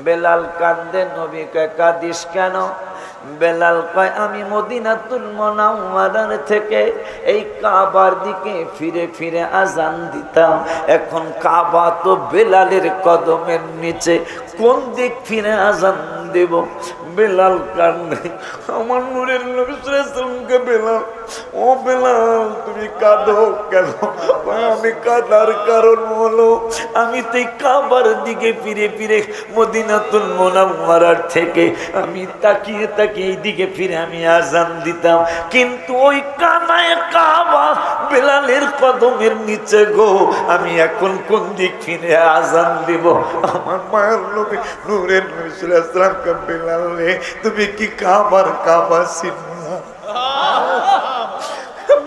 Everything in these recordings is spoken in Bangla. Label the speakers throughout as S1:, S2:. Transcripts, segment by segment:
S1: বেলাল কান্দে, নবী কয় কাঁদিস কেন? বেলাল কয় আমি মদিনাতুল মুনাওয়ারার থেকে এই কাবার দিকে ফিরে ফিরে আজান দিতাম, এখন কাবা তো বেলালের কদমের নিচে, কোন দিক ফিরে আজান দেব? বেলাল কান্দে। আমার নূরের নবী সাল্লাল্লাহু আলাইহি ওয়াসাল্লামকে বেলাল, ও বেলাল তুমি কাঁদো কেন? আমি কাঁদার কারণ হলো আমি তো কাবার দিকে ফিরে ফিরে মদিনাতুল মুনাওয়ারার থেকে আমি তাকিয়ে তাকিয়ে এই দিকে ফিরে আমি আজান দিতাম, কিন্তু ওই কানায় কাবা বেলালের কদমের নিচে গো, আমি এখন কোন দিক ফিরে আজান দিব? আমার মায়ের নবী নূরের নবী সাল্লাল্লাহু আলাইহি ওয়াসাল্লামকে বেলাল রে তুমি কি কাবার কাবা চিনো না?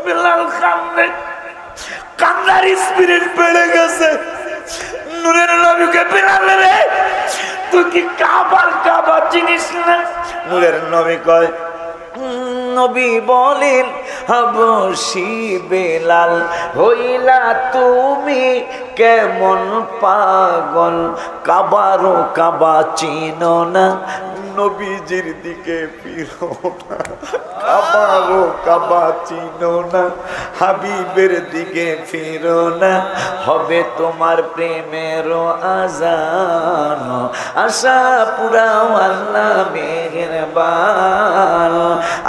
S1: বেলাল কান্দে, কান্নার স্পিরিট বেড়ে গেছে। নূরের নবীকে বেলাল রে তুই কি কাবার কাবা চিনিস না? নূরের নবী কয়, নবী বলেন হাবশী বেলাল হইলা তুমি কেমন পাগল, কাবারও কাবা চিনো না, নবীজির দিকে ফিরো না, কাবারও কাবা চিনো না, হাবিবের দিকে ফিরো না, হবে তোমার প্রেমেরও আজান, আশা পুরাও আল্লাহ মেহেরবান,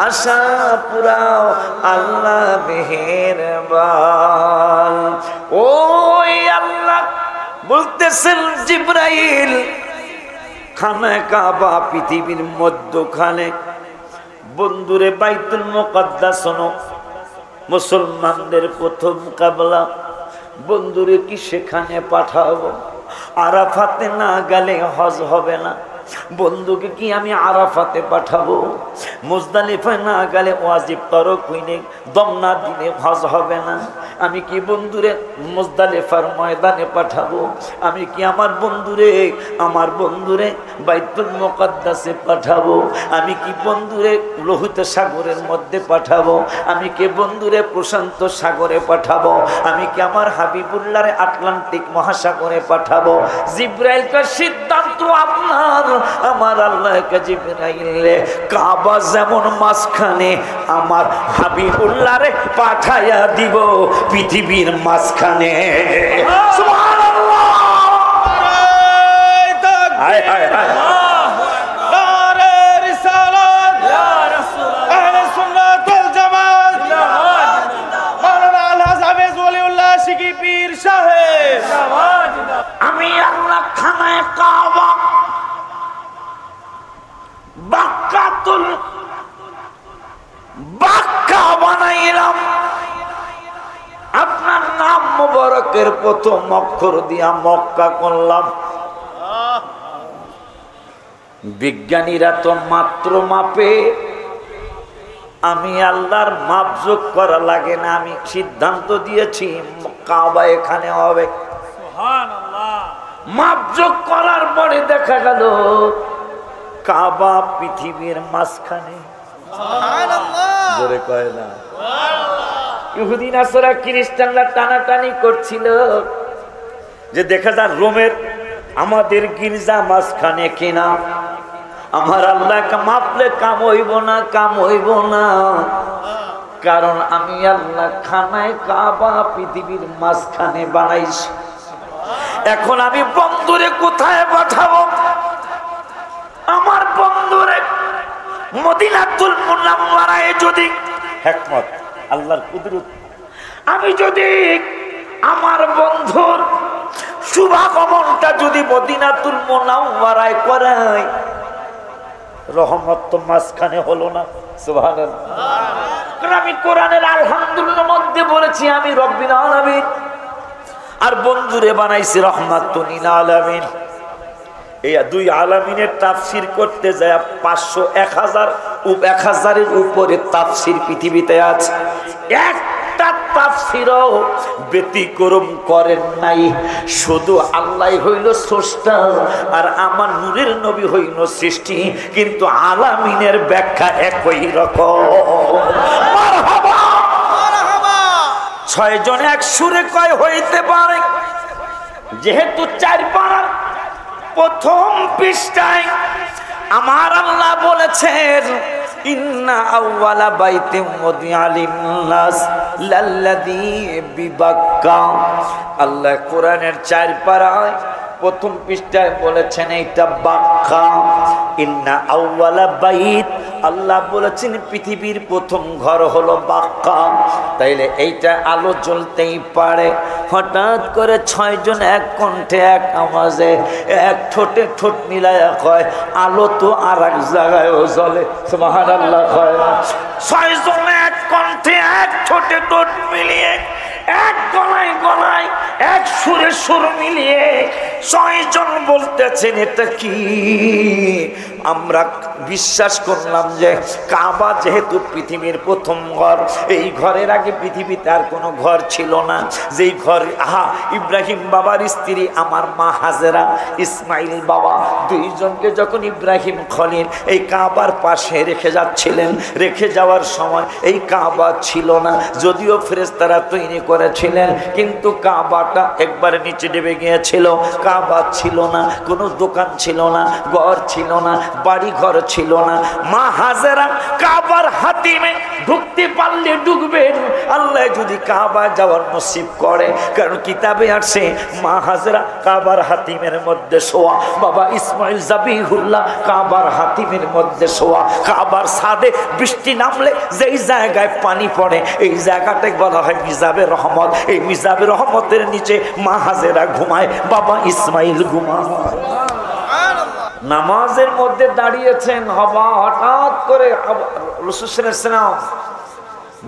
S1: আশা পুরাও আল্লাহ মেহেরবান। ওই আল্লাহ বলতেছেন জিবরাইল, খানায়ে কাবা পৃথিবীর মধ্যখানে, বন্ধুরে বাইতুল মুকাদ্দাস হলো মুসলমানদের প্রথম কাবলা, বন্ধুরে কি সেখানে পাঠাবো? আরাফাতে না গেলে হজ হবে না, বন্ধুকে কি আমি আরাফাতে পাঠাবো? মুজদালিফায় না গেলে ওয়াজিব তরক হইলে দম না দিলে হজ হবে না, আমি কি বন্ধুরে মুজদালিফার ময়দানে পাঠাবো? আমি কি আমার বন্ধুরে বাইতুল মুকাদ্দাসে পাঠাবো? আমি কি বন্ধুরে লোহিত সাগরের মধ্যে পাঠাবো? আমি কি বন্ধুরে প্রশান্ত সাগরে পাঠাবো? আমি কি আমার হাবিবুল্লাহরে আটলান্টিক মহাসাগরে পাঠাবো? জিবরাইলের সিদ্ধান্ত আপনার। আমার আল্লাহকে জিবরাইলে কাবা যেমন মাঝখানে, আমার হাবিবুল্লাহরে পাঠাইয়া দিব পৃথিবীর মাঝখানে। সুবহানাল্লাহ, হায় হায় হায়। আমি আল্লাহ খানায়ে কাবা বাক্কা বানাইলাম, আপনার নাম মুবারকের প্রথম অক্ষর দিয়া মক্কা করলাম। বিজ্ঞানীরা তো মাত্র মাপে, আমি আল্লাহর মাপযোগ করা লাগে না, আমি সিদ্ধান্ত দিয়েছি কাবা এখানে হবে। মাপযোগ করার পরে দেখা গেল কাবা পৃথিবীর মাঝখানে। জোরে কয় না? ইহুদি নাসারা খ্রিস্টানরা টানাটানি করছিল যে দেখা যায় রোমের আমাদের গির্জা মাঝখানে কিনা। আমার আল্লাহকে মাপলে কাম হইব না, কাম হইব না, কারণ আমি আল্লাহ খানায়ে কাবা পৃথিবীর মাঝখানে বানাইছি। এখন আমি বন্ধুরে কোথায় পাঠাবো? আমার বন্ধুরে মদিনাতুল মুনাওয়ারায় যদি হিকমত আল্লাহর কুদরত, আমি যদি আমার বন্ধুর শুভাগমনটা যদি মদিনাতুল মুনাওয়ারায় করাই, রহমত তো মাঝখানে হলো না। সুবহানাল্লাহ। কারণ আমি কোরআনের আলহামদুলিল্লাহর মধ্যে বলেছি আমি রব্বিল আলামিন, আর বন্ধুরে বানাইছি রহমাতুল লিল আলামিন। এই দুই আলামিনের তাফসীর করতে যায় 500-1000-এর উপরে তাফসীর পৃথিবীতে আছে। একটা তাফসীরও ব্যতিক্রম করেন নাই। শুধু আল্লাহ হইল স্রষ্টা আর আমার নূরের নবী হইল সৃষ্টি, কিন্তু আলামিনের ব্যাখ্যা একই রকম। মারহাবা, মারহাবা। 6 জন এক সুরে কয় হইতে পারে, যেহেতু 4 পাড়ার প্রথম পৃষ্ঠায় আমার আল্লাহ বলেছেন, ইন্না আউওয়ালা বাইতিন উদিআ লিন-নাস লাল্লাযী বিবাক্কা। আল্লাহ কোরআনের 4 পারায় প্রথম পৃষ্ঠায় বলেছেন এইটা বাক্কা। ইন্না আউওয়ালা বাইত, আল্লাহ বলেছেন পৃথিবীর প্রথম ঘর হলো বাক্কা। তাইলে এইটা আলো জ্বলতেই পারে। হঠাৎ করে 6 জন এক কণ্ঠে এক আওয়াজে এক ঠোঁটে ঠোঁট মিলায়া কয়, আলো তো আর এক জায়গায়ও জ্বলে। সুবহানাল্লাহ কয়। 6 জন এক কণ্ঠে এক ঠোঁটে ঠোঁট মিলিয়ে, এক গলায় গলায় এক সুরে সুর মিলিয়ে 6 জন বলতেছেন, এটা কি? আমরা বিশ্বাস করলাম যে কাবা যেহেতু পৃথিবীর প্রথম ঘর, এই ঘরের আগে পৃথিবীতে আর কোনো ঘর ছিল না। যেই ঘর ইব্রাহিম বাবার স্ত্রী আমার মা হাজেরা, ইসমাইল বাবা, 2 জনকে যখন ইব্রাহিম খলিল এই কাবার পাশে রেখে যাচ্ছিলেন, রেখে যাওয়ার সময় এই কাবা ছিল না। যদিও ফেরেশতারা তৈরি করেছিলেন, কিন্তু কাবাটা একবারে নিচে নেমে গিয়েছিল। কাবা ছিল না, কোনো দোকান ছিল না, ঘর ছিল না, বাড়ি ঘর ছিল না। মা হাজেরা কাবার হাতিমে ঢুকতে পারলে ঢুকবেন, আল্লাহ যদি কাবা যাওয়ার নসিব করে। কারণ কিতাবে আসে মা হাজেরা কাবার হাতিমের মধ্যে শোয়া, বাবা ইসমাইল জাবিহুল্লাহ কাবার হাতিমের মধ্যে শোয়া। কাবার ছাদে বৃষ্টি নামলে যেই জায়গায় পানি পড়ে এই জায়গাটাকে বলা হয় মিজাবে রহমত। এই মিজাবে রহমতের নিচে মা হাজেরা ঘুমায়, বাবা ইসমাইল ঘুমায়। নামাজের মধ্যে দাঁড়িয়েছেন, হঠাৎ করে রাসূল সাল্লাল্লাহু আলাইহি ওয়াসাল্লাম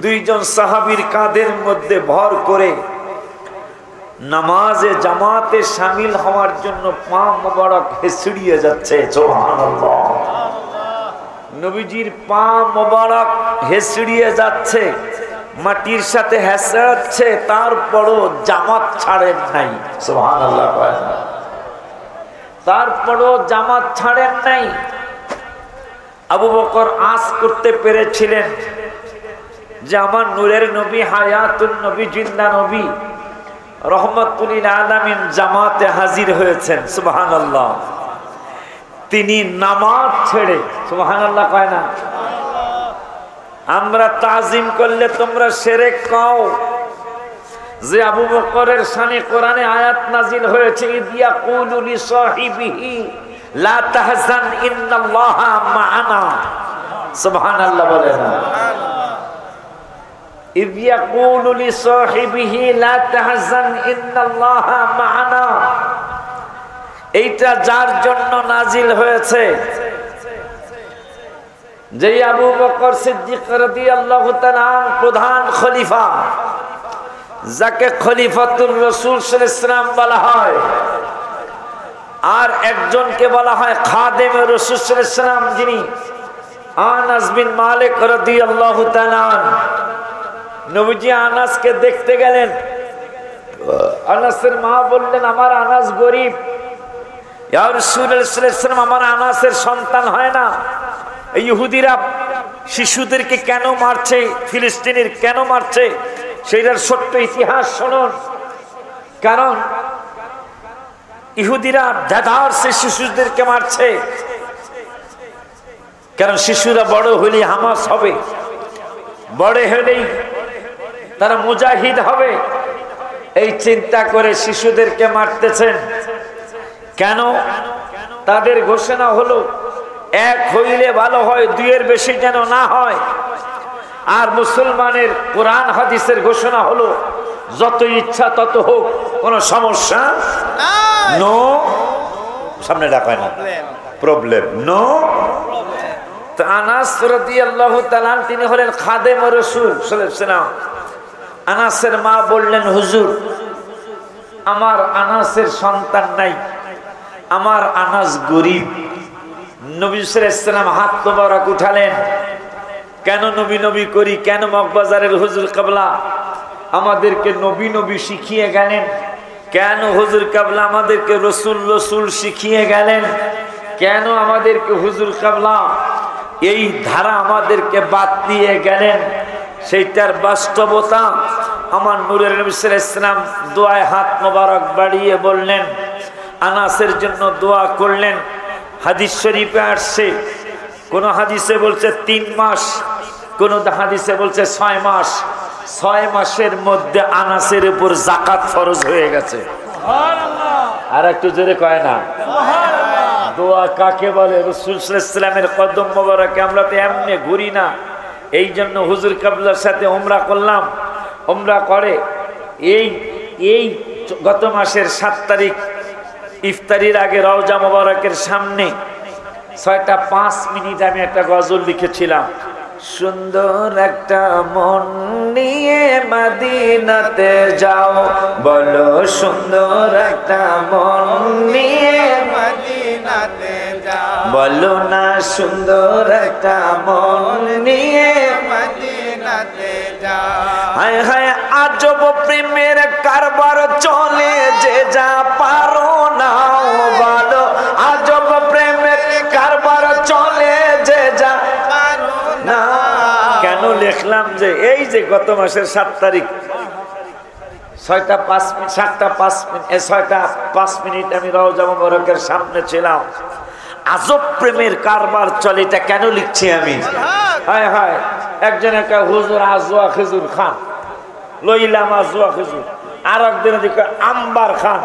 S1: 2 জন সাহাবীর কাঁধের মধ্যে ভর করে নামাজে জামাতে শামিল হওয়ার জন্য পা মোবারক হেসড়িয়ে যাচ্ছে। সুবহানাল্লাহ। নবীজির পা মোবারক হেসড়িয়ে যাচ্ছে, মাটির সাথে হেসড়াচ্ছে, তারপরও জামাত ছাড়েন নাই। সুবহানাল্লাহ। তারপরও জামাত ছাড়েন নাই। আবু বকর আস করতে পেরেছিলেন যে আমার নূরের নবী, হায়াতুন নবী, জিন্দা নবী, রহমাতুল লিল আলামিন জামাতে হাজির হয়েছেন। সুবহানাল্লাহ। তিনি নামাজ ছেড়ে, সুবহানাল্লাহ কয় না? আমরা তাজিম করলে তোমরা শিরক কও। যে আবু বকরের শানে কোরআনে আয়াত নাজিল হয়েছে, ইদিয়া কুলু লি সাহিবিহি লা তাহজান ইন্নাল্লাহা মা'ানা। সুবহানাল্লাহ বলে না? ইদিয়া কুলু লি সাহিবিহি লা তাহজান ইন্নাল্লাহা মা'ানা। এইটা যার জন্য নাজিল হয়েছে, যে আবু বকর সিদ্দিক রাদিয়াল্লাহু তাআলা প্রধান খলিফা, যাকে খলিফাতুর রাসূল সাল্লাল্লাহু আলাইহি ওয়াসাল্লাম বলা হয়, আর একজনকে বলা হয় খাদেমে রাসূল সাল্লাল্লাহু আলাইহি ওয়াসাল্লাম, যিনি আনাস বিন মালিক রাদিয়াল্লাহু তাআলা। নবীজি আনাসকে দেখতে গেলেন। আনাসের মা বললেন, আমার আনাস গরিব, ইয়া রাসূলুল্লাহ সাল্লাল্লাহু আলাইহি ওয়াসাল্লাম, আমার আনাসের সন্তান হয় না। এই ইহুদিরা শিশুদেরকে কেন মারছে, ফিলিস্তিনের কেন মারছে, সেইটার সত্য ইতিহাস শুনুন। কারণ ইহুদিরা দাদার সে শিশুদেরকে মারছে, কারণ শিশুরা বড় হলেই হামাস হবে, বড় হলেই তারা মুজাহিদ হবে, এই চিন্তা করে শিশুদেরকে মারতেছেন। কেন? তাদের ঘোষণা হলো 1 হইলে ভালো হয়, 2-এর বেশি যেন না হয়। আর মুসলমানের কোরআন হাদিসের ঘোষণা হলো যত ইচ্ছা তত হোক, কোনো সমস্যা নো, সামনে ডাকায় না, প্রবলেম নো। তো আনাস রাদিয়াল্লাহু তাআলা তিনি হলেন খাদেম রাসূল সাল্লাল্লাহু আলাইহি ওয়াসাল্লাম। আনাসের মা বললেন, হুজুর, আমার আনাসের সন্তান নাই, আমার আনাস গরিব। নবী সাল্লাল্লাহু আলাইহি ওয়াসাল্লাম হাত মোবারক উঠালেন, কেন নবী নবী করি, কেন মগবাজারের হুজুর কাবলা আমাদেরকে নবী নবী শিখিয়ে গেলেন, কেন হুজুর কাবলা আমাদেরকে রসুল রসুল শিখিয়ে গেলেন, কেন আমাদেরকে হুজুর কাবলা এই ধারা আমাদেরকে বাদ দিয়ে গেলেন, সেইটার বাস্তবতা আমার নূরের নবী সাল্লাল্লাহু আলাইহি ওয়াসাল্লাম দোয়ায় হাত মোবারক বাড়িয়ে বললেন, আনাসের জন্য দোয়া করলেন। হাদিস শরীফে আসছে, কোন হাদিসে বলছে 3 মাস, কোন হাদিসে বলছে 6 মাস। 6 মাসের মধ্যে আনাসের উপর যাকাত ফরজ হয়ে গেছে। আর একটু জোরে কয় না দোয়া কাকে বলে? রাসূল সাল্লাল্লাহু আলাইহি ওয়াসাল্লামের কদম মোবারকে আমরা তো এমনি ঘুরি না। এই জন্য হুজুর কাবলার সাথে উমরা করলাম। উমরা করে এই গত মাসের 7 তারিখ ইফতারির আগে রওজা মোবারকের সামনে 6:05 আমি একটা গজল লিখেছিলাম। সুন্দর একটা মন নিয়ে মদিনাতে যাও, বলো সুন্দর একটা মন নিয়ে মদিনাতে যাও, বলো না সুন্দর একটা মন নিয়ে মদিনাতে যাও। হায় হায় আজব প্রেমের কারবার চলে, যে যা পারো না বলো। আজব প্রেমের কারবার চলে, যে যা পারো না। কেন লিখলাম যে এই যে গত মাসের 7 তারিখ 6:05 আমি রওজা মোবারকের সামনে ছিলাম। আজব প্রেমের কারবার চলে, এটা কেন লিখছি আমি? হায় হায়, একজন একটা হুজুর আজওয়া খেজুর খান, লইলাম আজওয়া খেজুর। আর একদিন দিকে আম্বার খান,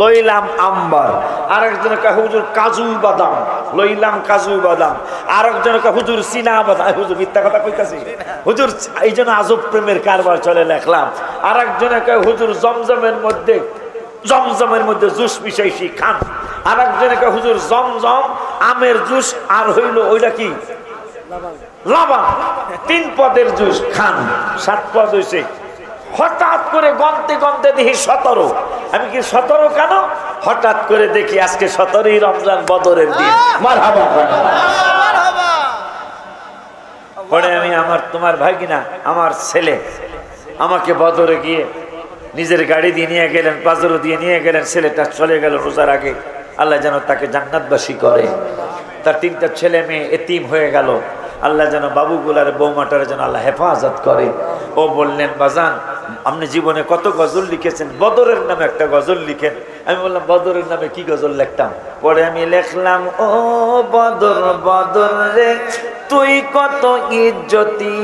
S1: লইলাম আম্বার। আর একজন হুজুর কাজু বাদাম, লইলাম কাজু বাদাম। আর একজন হুজুর চীনা বাদাম। হুজুর মিথ্যা কথা কইতাছি হুজুর, এই জন্য আজব প্রেমের কারবার চলে লেখলাম। আর একজন হুজুর জমজমের মধ্যে জুস মিশাইছি খান। আর একজন হুজুর জমজম আমের জুস আর হইল ওইটা কি লবণ, 3 পদের জুস খান। 7 পদ হয়েছে। হঠাৎ করে গন্তে গন্তে দেখি 17। আমি কি 17 কেন? হঠাৎ করে দেখি আজকে 17ই রমজান, বদরের দিন। মারহাবা। পরে আমি তোমার ভাই কিনা আমার ছেলে আমাকে বদরে গিয়ে নিজের গাড়ি দিয়ে নিয়ে গেলেন, বাজারও দিয়ে নিয়ে গেলেন। ছেলেটা চলে গেল রোজার আগে। আল্লাহ যেন তাকে জান্নাতবাসী করে। তার 3টা ছেলে মেয়ে এতিম হয়ে গেল। আল্লাহ যেন বাবুগুলার বৌমাটার যেন আল্লাহ হেফাজত করে। ও বললেন, বাজান আপনি জীবনে কত গজল লিখেছেন, বদরের নামে একটা গজল লিখেন। আমি বললাম, বদরের নামে কি গজল লিখতাম? পরে আমি লিখলাম, ও বদর বদর রে তুই কত ইজ্জতি,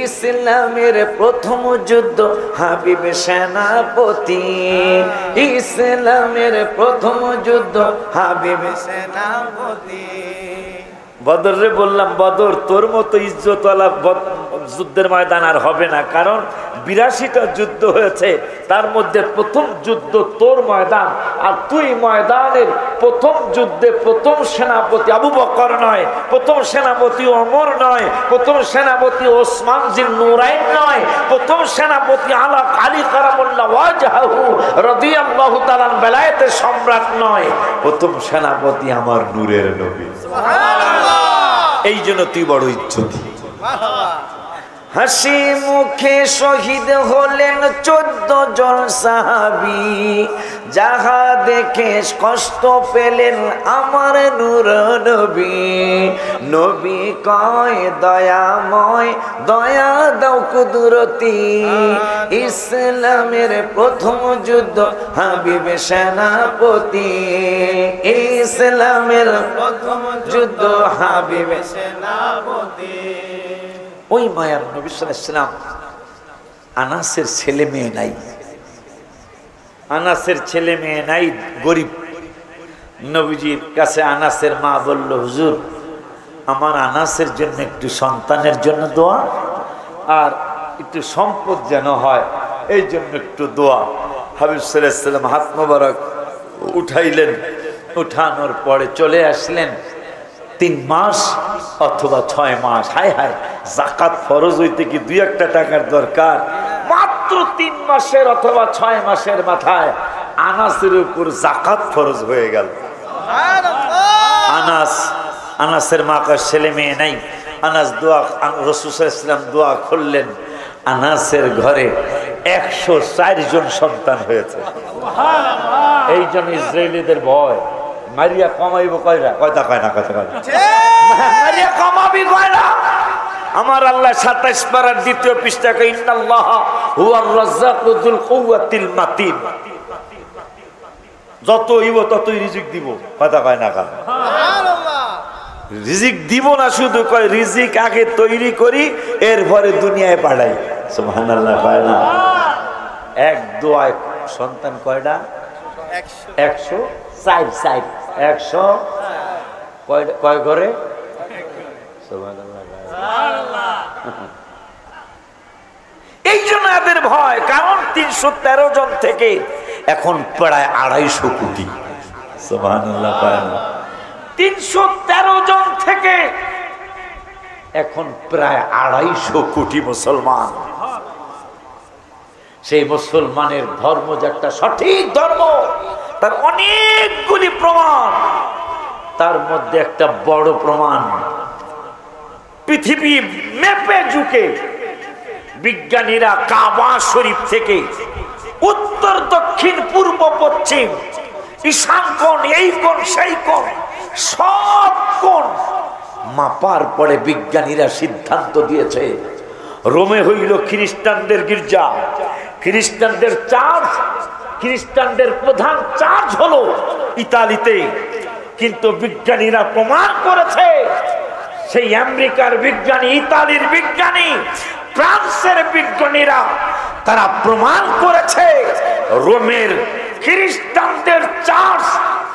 S1: ইসলামের প্রথম যুদ্ধ হাবিব সেনাপতি, ইসলামের প্রথম যুদ্ধ হাবিব সেনাপতি। বদরে বললাম, বদর তোর মতো ইজ্জতওয়ালা যুদ্ধের ময়দান আর হবে না, কারণ 82টা যুদ্ধ হয়েছে, তার মধ্যে প্রথম যুদ্ধ তোর ময়দান। আর তুই ময়দানের প্রথম যুদ্ধে প্রথম সেনাপতি আবু বকর নয়, প্রথম সেনাপতি ওমর নয়, প্রথম সেনাপতি ওসমান জিন নুরাইন নয়, প্রথম সেনাপতি আলী কারামুল্লাহ ওয়াজহাহু রাদিয়াল্লাহু তাআলা বেলায়েতের সম্রাট নয়, প্রথম সেনাপতি আমার নূরের নবী। সুবহানাল্লাহ। এই জন্য তুই বড় ইজ্জতি। হাসি মুখে শহীদ হলেন 14 জন সাহাবী, যাহা দেখে কষ্ট পেলেন আমার নূর নবী। নবী কয় দয়াময়, দয়া দাও কুদরতি, ইসলামের প্রথম যুদ্ধ হাবিব সেনাপতি, ইসলামের প্রথম যুদ্ধ হাবিব সেনাপতি। ওই মায়ার নবী সাল্লাল্লাহু আলাইহি ওয়াসাল্লাম আনাসের ছেলে মেয়ে নাই, আনাসের ছেলে মেয়ে নাই, গরিব। নবীজির কাছে আনাসের মা বলল, হুজুর আমার আনাসের জন্য একটু সন্তানের জন্য দোয়া, আর একটু সম্পদ যেন হয় এই জন্য একটু দোয়া। হাবিব সাল্লাল্লাহু আলাইহি ওয়াসাল্লাম হাত মোবারক উঠাইলেন, উঠানোর পরে চলে আসলেন 3 মাস অথবা 6 মাস। হায় হায়, যাকাত ফরজ হইতে কি 2-1 টাকার দরকার? মাত্র 3 মাসের অথবা 6 মাসের মাথায় আনাসের উপর যাকাত ফরজ হয়ে গেল। আনাসের মা কার ছেলে মেয়ে নাই। আনাস দোয়া, রাসূল সাল্লাল্লাহু আলাইহি ওয়াসাল্লাম দোয়া করলেন, আনাসের ঘরে 104 জন সন্তান হয়েছে। এই জন্য ইসরায়েলিদের ভয়, মারিয়া কমাইব কয়রা, কয়টা কয় না, কয়টা কয় মারিয়া কমাবি কয়রা। আমার আল্লাহ 27 পারার 2য় পৃষ্ঠাকে ইন্নাল্লাহা হুয়ার রাজ্জাকু যুল কুওয়াতিল মাতিন। যত হইব ততই রিজিক দিব, কথা কয় না কারণ রিজিক দিব না, শুধু কয় রিজিক আগে তৈরি করি এরপরে দুনিয়ায় পাঠাই। সুবহানাল্লাহ কয় না? এক দোয়ায় সন্তান কয়টা? 100। 100 কয় ঘরে? এই জন্য এদের ভয়, কারণ 313 জন থেকে এখন প্রায় 250 কোটি। সুবহানাল্লাহ কয় না? 313 জন থেকে এখন প্রায় 250 কোটি মুসলমান। সেই মুসলমানের ধর্ম যে একটা সঠিক ধর্ম তার অনেকগুলি প্রমাণ, তার মধ্যে একটা বড় প্রমাণ, পৃথিবী মেপে ঝুঁকে বিজ্ঞানীরা কাবা শরীফ থেকে উত্তর দক্ষিণ পূর্ব পশ্চিম ঈশান কোণ, এই কোণ সেই কোণ, সব কোণ মাপার পরে বিজ্ঞানীরা সিদ্ধান্ত দিয়েছে রোমে হইল খ্রিস্টানদের গির্জা, খ্রিস্টানদের চার্চ, খ্রিস্টানদের প্রধান চার্চ হলো ইতালিতে। কিন্তু বিজ্ঞানীরা প্রমাণ করেছে, সেই আমেরিকার বিজ্ঞানী, ইতালির বিজ্ঞানী, ফ্রান্সের বিজ্ঞানীরা তারা প্রমাণ করেছে রোমের খ্রিস্টানদের চার্চ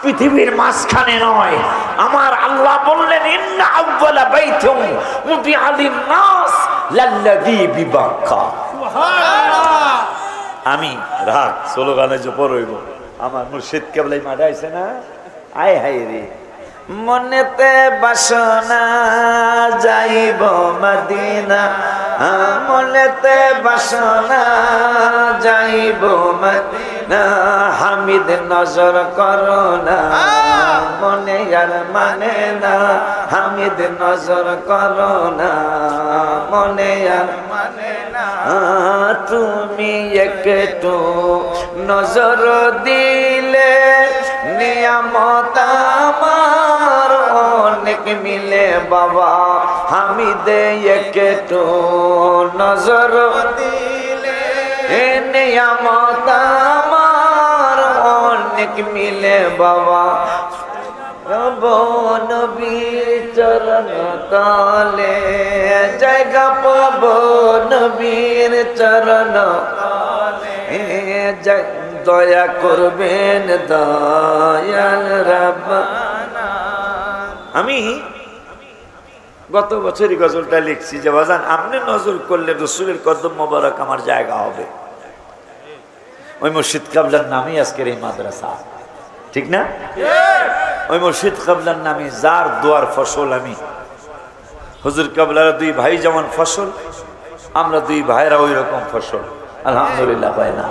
S1: পৃথিবীর মাঝখানে নয়। আমার আল্লাহ বললেন, ইন্না আউওয়ালা বাইতুম উদিআ লিন-নাস লাল্লাযী বিবাক্কা। সুবহানাল্লাহ। আমি রাত স্লোগানে যে পড়ইব, আমার মুর্শিদ কেবলাই মাডাইছে না, আয় হায় রে, মনেতে বাসনা যাইব মদিনা, মনেতে বাসনা যাইব মদিনা, হামিদ নজর করো না, মনে আর মানে না, হামিদ নজর করো না, মনে আর মানে না, তুমি একটু নজর দিলে নিয়ামত আমার অনেক মিলে বাবা, হামিদে একটু নজর দিলে নিয়ামত আমার অনেক মিলে বাবা, নবীর চরণ তলে জায়গা পাবো, নবীর চরণ তলে দয়া করবেন দয়াল রাব্বানা। আমি গত বছরই গজলটা লিখছি যে বাজান, আপনি নজর করলে রসুলের কদম মোবারক আমার জায়গা হবে। ওই মুর্শিদ কাবলার নামই আজকের এই মাদ্রাসা, ঠিক না? ওই মুর্শিদ কাবলার নামে যার দোয়ার ফসল আমি। হুজুর কাবলার দুই ভাই যেমন ফসল, আমরা দুই ভাইরা ওই রকম ফসল, আলহামদুলিল্লাহ ভাই না।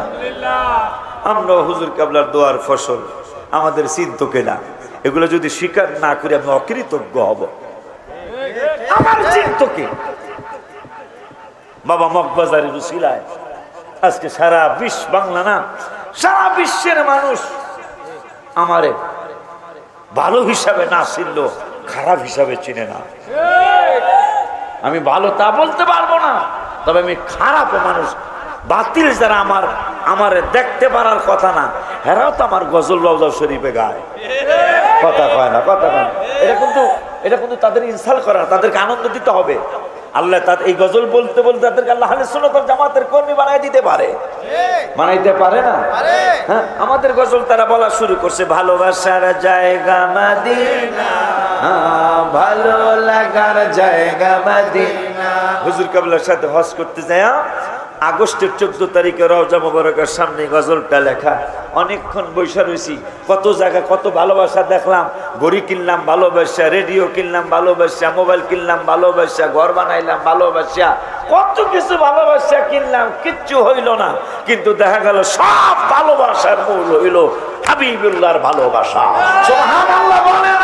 S1: আমরা হুজুর কাবলার দোয়ার ফসল, আমাদের চিন্তকে না। এগুলো যদি স্বীকার না করি আমি অকৃতজ্ঞ হব। আমার চিন্তকে বাবা মগবাজারের উসিলায় আজকে সারা বিশ্ব, বাংলা না সারা বিশ্বের মানুষ আমারে ভালো হিসাবে না চিনল, খারাপ হিসাবে চিনে না। আমি ভালো তা বলতে পারবো না, তবে আমি খারাপ মানুষ, বাতিল যারা আমার দেখতে পারার কথা না, হেরাও তো আমার গজল রওজা শরীফে গায়, কথা কয় না, কথা কয় না। এটা কিন্তু তাদের ইনসাল করা, তাদেরকে আনন্দ দিতে হবে। আল্লাহ তাদের এই গজল বলতে বলতে তাদেরকে আল্লাহ আহলে সুন্নাত ওয়াল জামাতের কর্মী বানাই দিতে পারে, বানাইতে পারে না? হ্যাঁ, আমাদের গজল তারা বলা শুরু করছে, ভালোবাসার জায়গা মদিনা, ভালো লাগার জায়গা মদিনা। হুজুর কাবলার সাথে হজ করতে যায় আগস্টের 14 তারিখে রওজা মুবারকের সামনে গজলটা লেখা। অনেকক্ষণ বৈশা রয়েছি, কত জায়গা কত ভালোবাসা দেখলাম। ঘড়ি কিনলাম ভালোবাসা, রেডিও কিনলাম ভালোবাসা, মোবাইল কিনলাম ভালোবাসা, ঘর বানাইলাম ভালোবাসা, কত কিছু ভালোবাসা কিনলাম, কিচ্ছু হইল না। কিন্তু দেখা গেল সব ভালোবাসার মূল হইল হাবিবুল্লাহর ভালোবাসা। সুবহানাল্লাহ বলেন।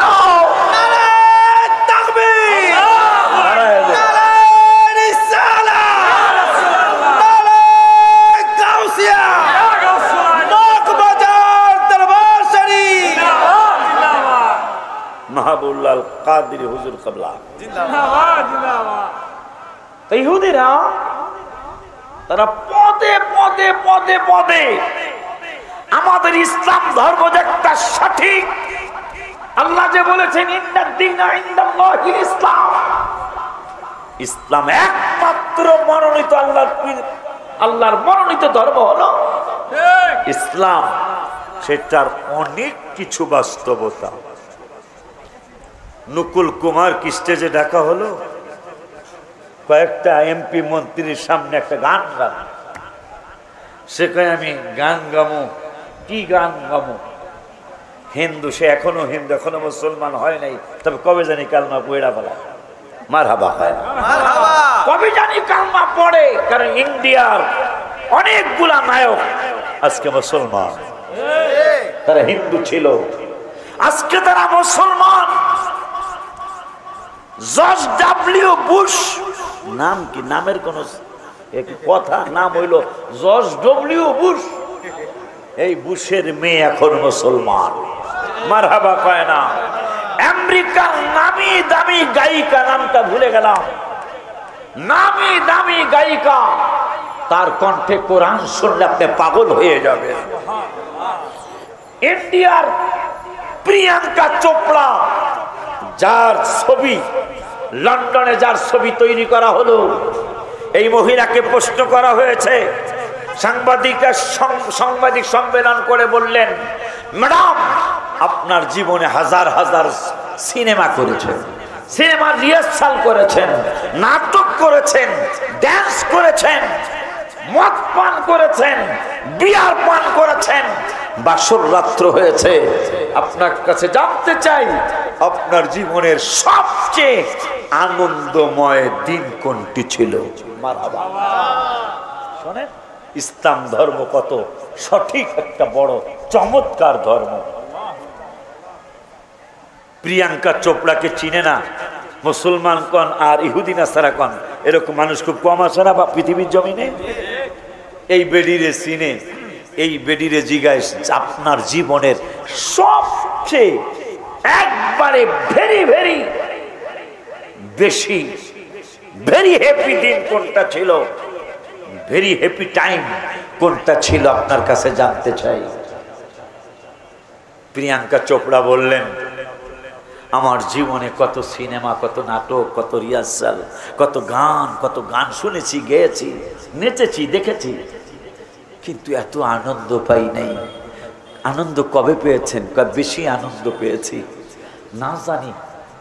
S1: মাহবুবুল্লাহ কাদরি হুজুর কাবলা জিন্দাবাদ, জিন্দাবাদ। ইহুদিরা তারা পদে পদে পদে পদে আমাদের ইসলাম ধর্ম যে একটা সঠিক, আল্লাহ যে বলেছেন ইন্নাদ-দীনা ইনদাল্লাহিল ইসলাম, ইসলাম একমাত্র মনোনীত আল্লাহর মনোনীত ধর্ম হলো ইসলাম। সেটার অনেক কিছু বাস্তবতা। নকুল কুমার কি স্টেজে ডাকা হলো, কয়েকটা এমপি মন্ত্রীর সামনে একটা গান গান, সেখানে আমি গান গামো, কি গান গামো? হিন্দু, সে এখনো হিন্দু, এখনো মুসলমান হয় নাই, তবে কবে জানি কালমা পড়া ফেলা, মারহাবা হয় না, কবে জানি কালমা পড়ে। কারণ ইন্ডিয়ার অনেকগুলা নায়ক আজকে মুসলমান, তারা হিন্দু ছিল, আজকে তারা মুসলমান। জর্জ ডব্লিউ বুশ নাম কি, নামের কোন কথা, নাম হইল জর্জ ডব্লিউ বুশ। এই বুশের মেয়ে এখন মুসলমান, মারহাবা কয় না। আমেরিকার নামি দামি গায়িকা, নামটা ভুলে গেলাম, নামি দামি গায়িকা, তার কণ্ঠে কোরআন শুনলে আপনি পাগল হয়ে যাবে। ইন্ডিয়ার প্রিয়াঙ্কা চোপড়া, যার ছবি লন্ডনে, যার ছবি তৈরি করা হলো, এই মহিলাকে প্রশ্ন করা হয়েছে। সাংবাদিক সম্মেলন করে বললেন, ম্যাডাম আপনার জীবনে হাজার হাজার সিনেমা করেছেন, সিনেমার রিহার্সাল করেছেন, নাটক করেছেন, ড্যান্স করেছেন, মদ পান করেছেন, বিয়ার পান করেছেন, বাসর রাত্র হয়েছে। আপনার কাছে জানতে চাই, আপনার জীবনের সবচেয়ে আনন্দময় দিন কোনটি ছিল? মারহাবা। শোনেন, ইসলাম ধর্ম কত সঠিক একটা বড় চমৎকার ধর্ম। প্রিয়াঙ্কা চোপড়াকে চিনে না মুসলমান কন আর ইহুদি নাসারা কন, এরকম মানুষ খুব কম আছে না বা পৃথিবীর জমিনে? এই বেডিরে চিনে, এই বেডিরে জিজ্ঞাস আপনার জীবনের সবচেয়ে একবারে ভেরি ভেরি বেশি ভেরি হ্যাপি দিন কোনটা ছিল, ভেরি হ্যাপি টাইম কোনটা ছিল, আপনার কাছে জানতে চাই। প্রিয়াঙ্কা চোপড়া বললেন, আমার জীবনে কত সিনেমা, কত নাটক, কত রিহার্সাল, কত গান শুনেছি, গেয়েছি, নেচেছি, দেখেছি, কিন্তু এত আনন্দ পাই নাই। আনন্দ কবে পেয়েছেন? বেশি আনন্দ পেয়েছি না জানি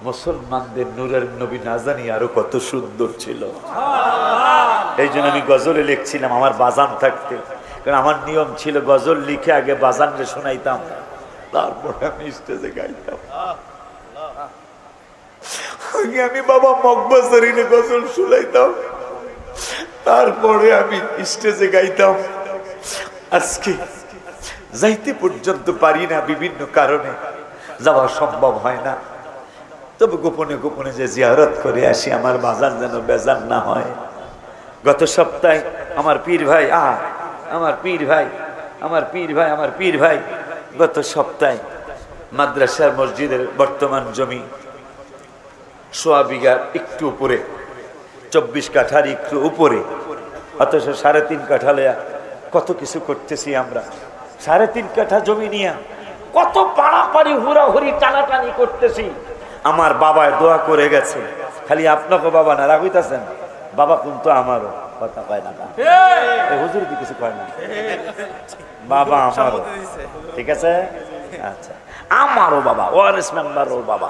S1: মুসলমানদের নূরের নবী, না জানি আরো কত সুন্দর ছিল। এই জন্য আমি গজলে লিখছিলাম আমার বাজান থাকতে, কারণ আমার নিয়ম ছিল গজল লিখে আগে বাজানরে শোনাইতাম, তারপরে আমি স্টেজে গাইতাম। আগে আমি বাবা মকবাজারিনে গজল শুনাইতাম, তারপরে আমি স্টেজে গাইতাম। আজকে যাইতে পর্যন্ত পারি না, বিভিন্ন কারণে যাওয়া সম্ভব হয় না, তবে গোপনে গোপনে যে জিয়ারত করে আসি, আমার বাজার যেন বেজার না হয়। গত সপ্তাহে আমার পীর ভাই গত সপ্তাহে মাদ্রাসার মসজিদের বর্তমান জমি সোয়া বিঘার একটু উপরে, 24 কাঠার একটু উপরে, অথচ 3.5 কাঠা লয়া কত কিছু করতেছি আমরা। 3.5 কাঠা জমি নিয়ে কত পাড়াপাড়ি হুড়াহুড়ি টানাটানি করতেছি। আমার বাবায় দোয়া করে গেছে, খালি আপনাকে বাবা না রাখইতেছেন, বাবা কিন্তু আমারও কথা কয় না, হুজুর কি কিছু কয় না, বাবা আমারও, ঠিক আছে? আচ্ছা, আমারও বাবা, ওয়ারিস মেম্বারও বাবা,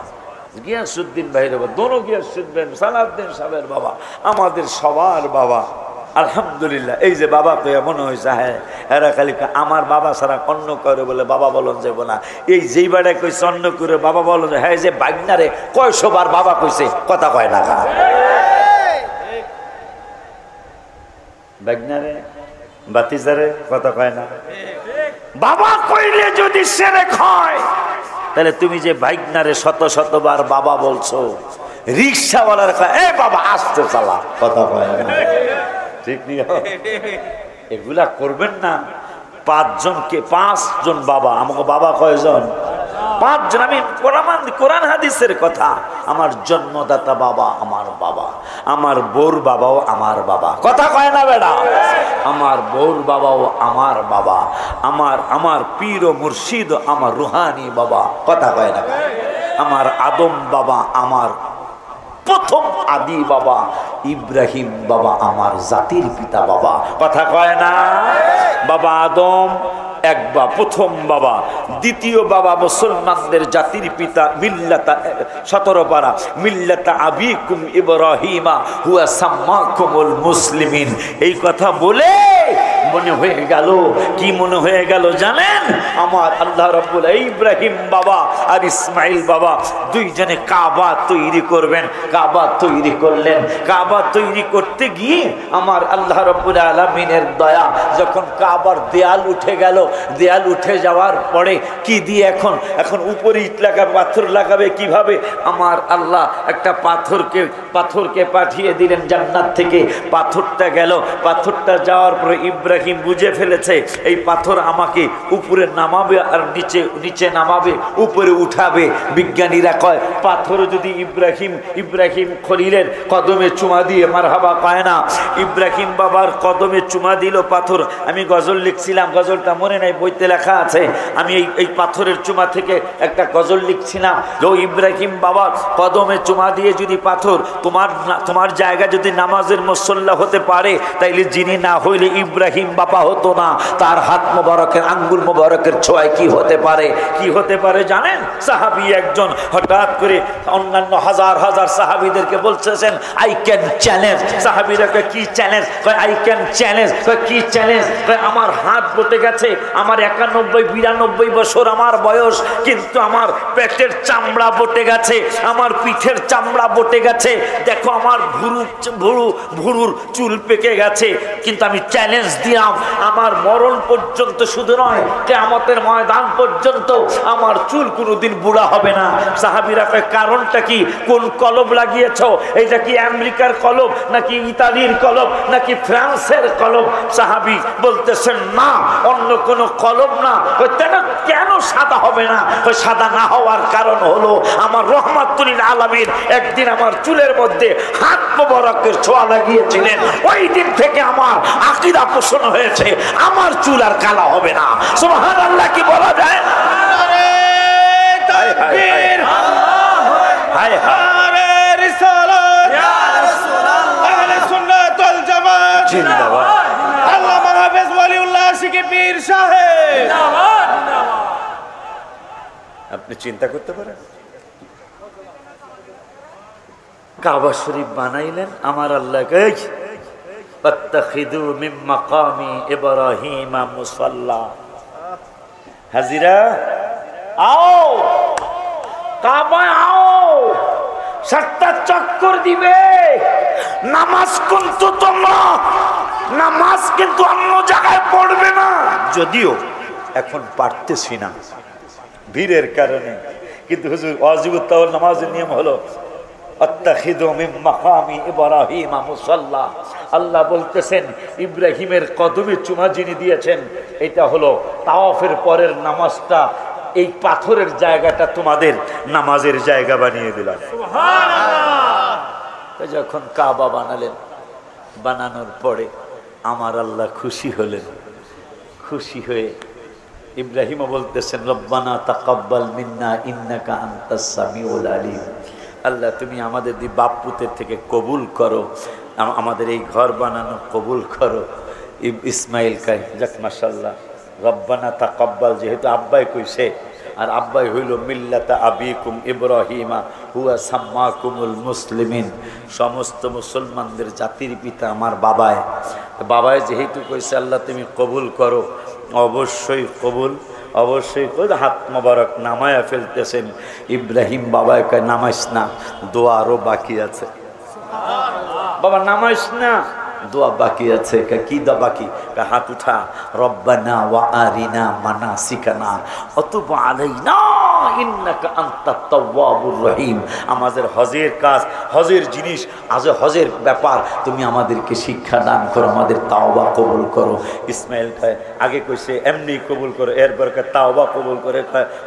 S1: গিয়াসউদ্দিন ভাইয়ের বাবা, দোনো গিয়াসউদ্দিন, সালাউদ্দিন সাহেবের বাবা, আমাদের সবার বাবা। আলহামদুলিল্লাহ, এই যে বাবা তো এমন হয়েছে, হ্যাঁ এরা খালি আমার বাবা ছাড়া অন্য করে বলে বাবা বলন যাবো না। এই যেই বাড়ে কইছে অন্য করে বাবা বলন, হ্যাঁ যে বাগনারে কয়শো বার বাবা কইছে, কথা কয় না, বাগনারে বাতিজারে কথা কয় না। বাবা কইলে যদি সেরে খায়, তাহলে তুমি যে বাইকনারে শত শতবার বাবা বলছো, রিক্সাওয়ালার এ বাবা আসতে চালা, কথা কয় না, ঠিক নিয়ে এগুলা করবেন না। 5 জন বাবা, আমাকে বাবা কয়জন? পাঁচজন, আমি কোরআন হাদিসের কথা। আমার জন্মদাতা বাবা আমার বাবা, আমার বউর বাবাও আমার বাবা, কথা কয় না বেড়া? আমার বউর বাবাও আমার বাবা, আমার পীর ও মুর্শিদ আমার রুহানি বাবা, কথা কয় না? আমার আদম বাবা, আমার প্রথম আদি বাবা ইব্রাহিম বাবা, আমার জাতির পিতা বাবা, কথা কয় না? বাবা আদম এক বাবা, প্রথম বাবা। দ্বিতীয় বাবা মুসলমানদের জাতির পিতা, মিল্লাতা 17 পারা, মিল্লাতা আবিকুম ইব্রাহিমা হুয়া সাম্মাকুমুল মুসলিমিন। এই কথা বলে মনে হয়ে গেল, কি মনে হয়ে গেল জানেন? আমার আল্লাহ রাব্বুল ইব্রাহিম বাবা আর ইসমাইল বাবা দুইজনে কাবা তৈরি করবেন। কাবা তৈরি করলেন। কাবা তৈরি করতে গিয়ে আমার আল্লাহ রাব্বুল আলামিনের দয়া, যখন কাবার দেয়াল উঠে গেল, দেয়াল উঠে যাওয়ার পরে কি দিয়ে এখন উপরে ইট লাগাবে, পাথর লাগাবে কিভাবে? আমার আল্লাহ একটা পাথরকে পাঠিয়ে দিলেন জান্নাত থেকে। পাথরটা গেল, পাথরটা যাওয়ার পরে ইব্রাহিম বুঝে ফেলেছে এই পাথর আমাকে উপরে নামাবে আর নিচে নামাবে, উপরে উঠাবে। বিজ্ঞানীরা কয় পাথর যদি ইব্রাহিম খলিলের কদমে চুমা দিয়ে, মারহাবা কয় না? ইব্রাহিম বাবার কদমে চুমা দিল পাথর। আমি গজল লিখছিলাম, গজলটা মনে নাই, বইতে লেখা আছে। আমি এই পাথরের চুমা থেকে একটা গজল লিখছিলাম, যে ইব্রাহিম বাবার কদমে চুমা দিয়ে যদি পাথর তোমার জায়গা যদি নামাজের মুসল্লা হতে পারে, তাইলে যিনি না হইলে ইব্রাহিম বাবা হতো না। তার হাত মোবারকের, আঙ্গুল মোবারকের ছোঁয়ায় কি হতে পারে? কি হতে পারে জানেন? সাহাবী একজন হঠাৎ করে অন্যান্য হাজার হাজার সাহাবীদেরকে বলতেছেন, আই ক্যান চ্যালেঞ্জ। সাহাবীরা কয় কি চ্যালেঞ্জ? কয় আই ক্যান চ্যালেঞ্জ। কয় কি চ্যালেঞ্জ? কয় আমার হাত বটে গেছে, আমার 91-92 বছর আমার বয়স, কিন্তু আমার পেটের চামড়া বটে গেছে, আমার পিঠের চামড়া বটে গেছে, দেখো আমার ভুরুর চুল পেকে গেছে, কিন্তু আমি চ্যালেঞ্জ দিলাম আমার মরণ পর্যন্ত, শুধু নয় কিয়ামতের ময়দান পর্যন্ত আমার চুল কোনোদিন বুড়া হবে না। সাহাবীরা কয় কারণটা কি? কোন কলম লাগিয়েছো? এটা কি আমেরিকার কলম, নাকি ইতালির কলম, নাকি ফ্রান্সের কলম? সাহাবী বলতেছেন না, অন্য কোন কলম না। কেন সাদা হবে না? সাদা না হওয়ার কারণ হলো আমার রহমাতুল আলামিন একদিন আমার চুলের মধ্যে হাত মোবারকের ছোঁয়া লাগিয়েছিলেন। ওই দিন থেকে আমার আকীদা পোষণ হয়েছে, আমার চুল আর কালো হবে না। সুবহানাল্লাহ কি বলা যায়? তাকবীর, হায় হায় রিসালাত, ইয়া রাসূলুল্লাহ, আহলে সুন্নাত ওয়াল জামাত জিন্দাবাদ। আল্লামা হাফেজ ওয়ালিউল্লাহ আশিকি পীর সাহেব জিন্দাবাদ। আপনি চিন্তা করতে পারেন, কাবা শরীফ বানাইলেন, আমার আল্লাহকে ফাত্তাখিযু মিন মাকামি ইব্রাহিম মুসাল্লা। হাজিরা আও, কাবায় আও, 7টা চক্কর দিবে। নামাজ কিন্তু তোমরা, নামাজ কিন্তু অন্য জায়গায় পড়বে না। যদিও এখন পারতেছি না ভিড়ের কারণে, কিন্তু হুজুর ওয়াজিবুত তাওয়াল নামাজের নিয়ম হলো আত্তাখিযু মিন মাকামি ইব্রাহিম মুসাল্লা। আল্লাহ বলতেছেন ইব্রাহিমের কদমে চুমা যিনি দিয়েছেন, এটা হলো তাওয়াফের পরের নামাজটা, এই পাথরের জায়গাটা তোমাদের নামাজের জায়গা বানিয়ে দিলাম। সুবহানাল্লাহ। যখন কাবা বানালেন, বানানোর পরে আমার আল্লাহ খুশি হলেন। খুশি হয়ে ইব্রাহিম বলতেছেন রব্বানা তাকাব্বাল মিন্না ইন্নাকা আনতাস সামিউল আলিম। আল্লাহ তুমি আমাদের বাপ পুতের থেকে কবুল করো, আমাদের এই ঘর বানানো কবুল করো। ইসমাইল কাই যাক মাশাআল্লাহ, রব্বানা তাকাব্বাল যেহেতু আব্বাই কইছে, আর আব্বাই হইল মিল্লাতা আবিকুম ইব্রাহিমা হুয়া সাম্মাকুমুল মুসলিমিন। সমস্ত মুসলমানদের জাতির পিতা আমার বাবায়। বাবায় যেহেতু কইছে আল্লাহ তুমি কবুল করো, অবশ্যই কবুল, অবশ্যই হাত মোবারক নামায়া ফেলতেছেন। ইব্রাহিম বাবায় কয় নামাইস না, দোয়া আরো বাকি আছে। বাবা নামাইস না, দোয়া বাকি আছে। কি দোয়া বাকি? হাত উঠা, রব্বানা ওয়া আরিনা মানাসিকানা ওয়াতুব আলাইনা ইন্নাকা আনতাত তাওয়াবুর রহিম। আমাদের হজের কাজ, হজের জিনিস, আজ হজের ব্যাপার তুমি আমাদেরকে শিক্ষা দান করো, আমাদের তাওবা কবুল করো। ইসমাইল কয় আগে কইছে এমনি কবুল করে, এরপর তাওবা কবুল করে,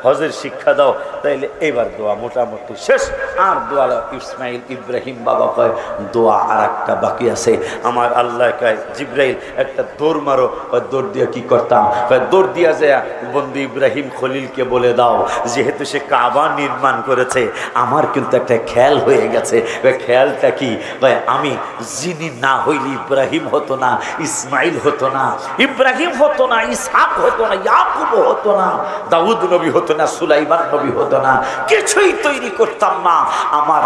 S1: হজের শিক্ষা দাও, তাইলে এবার দোয়া মোটামুটি শেষ। আর দোয়া ইসমাইল ইব্রাহিম বাবা কয় দোয়া আর একটা বাকি আছে। আমার আল্লাহ কয় জিব্রাইল একটা দৌড় মারো। দৌড় দিয়ে কি করতাম? দৌড় দিয়া যায় বন্ধু ইব্রাহিম খলিলকে বলে দাও, যেহেতু সে কাবা নির্মাণ করেছে, আমার কিন্তু একটা খেয়াল হয়ে গেছে। খেয়ালটা কি? আমি যিনি না হইলে ইব্রাহিম হতো না, ইসমাইল হতো না, ইব্রাহিম হতো না, ইসহাক হতো না, ইয়াকুব হতো না, দাউদ নবী হতো না, সুলাইমান নবী হতো না, কিছুই তৈরি করতাম না। আমার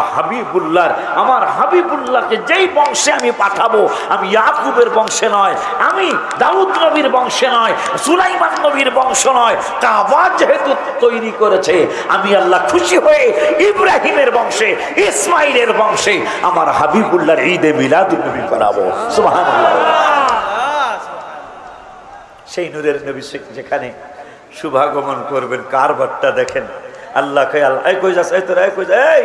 S1: হাবিবুল্লাহকে যেই বংশে আমি পাঠাবো, আমি ইয়াকুবের বংশে নয়, আমি দাউদ নবীর বংশে নয়, সুলাইমান নবীর বংশ নয়, কাবা যেহেতু তৈরি করেছে, আমি আল্লাহ খুশি হয়ে ইব্রাহিমের বংশে, ইসমাইলের বংশে আমার হাবিবুল্লাহর ঈদে মিলাদুন নবী করাবো। সুবহানাল্লাহ। সেই নূরের নবী যেখানে শুভাগমন করবেন, কারবারটা দেখেন। আল্লাহ এই কই যাস? এই তোরা এই কই যা? এই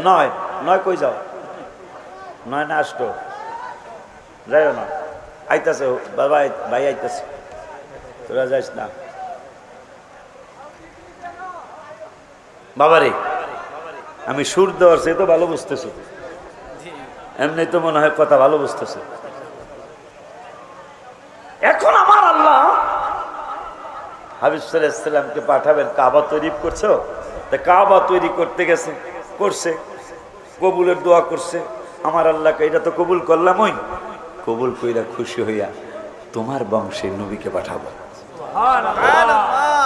S1: নয় নয় কই যাও? নয় না আসতো, যাইও না, আইতাছে বাবা, ভাই আইতাছে, তোরা যাইস না। বাবারে আমি সুর দেওয়ার সে তো ভালো বুঝতেছি, এমনি তো মনে হয় কথা ভালো বুঝতেছে। এখন আমার আল্লাহ হাবিব সাল্লাল্লাহু আলাইহি ওয়াসাল্লামকে পাঠাবেন। কাবা তৈরি করছো, তা কাবা তৈরি করতে গেছে, করছে, কবুলের দোয়া করছে। আমার আল্লাহকে এটা তো কবুল করলাম, ওই কবুল কইরা খুশি হইয়া তোমার বংশে নবীকে পাঠাবো।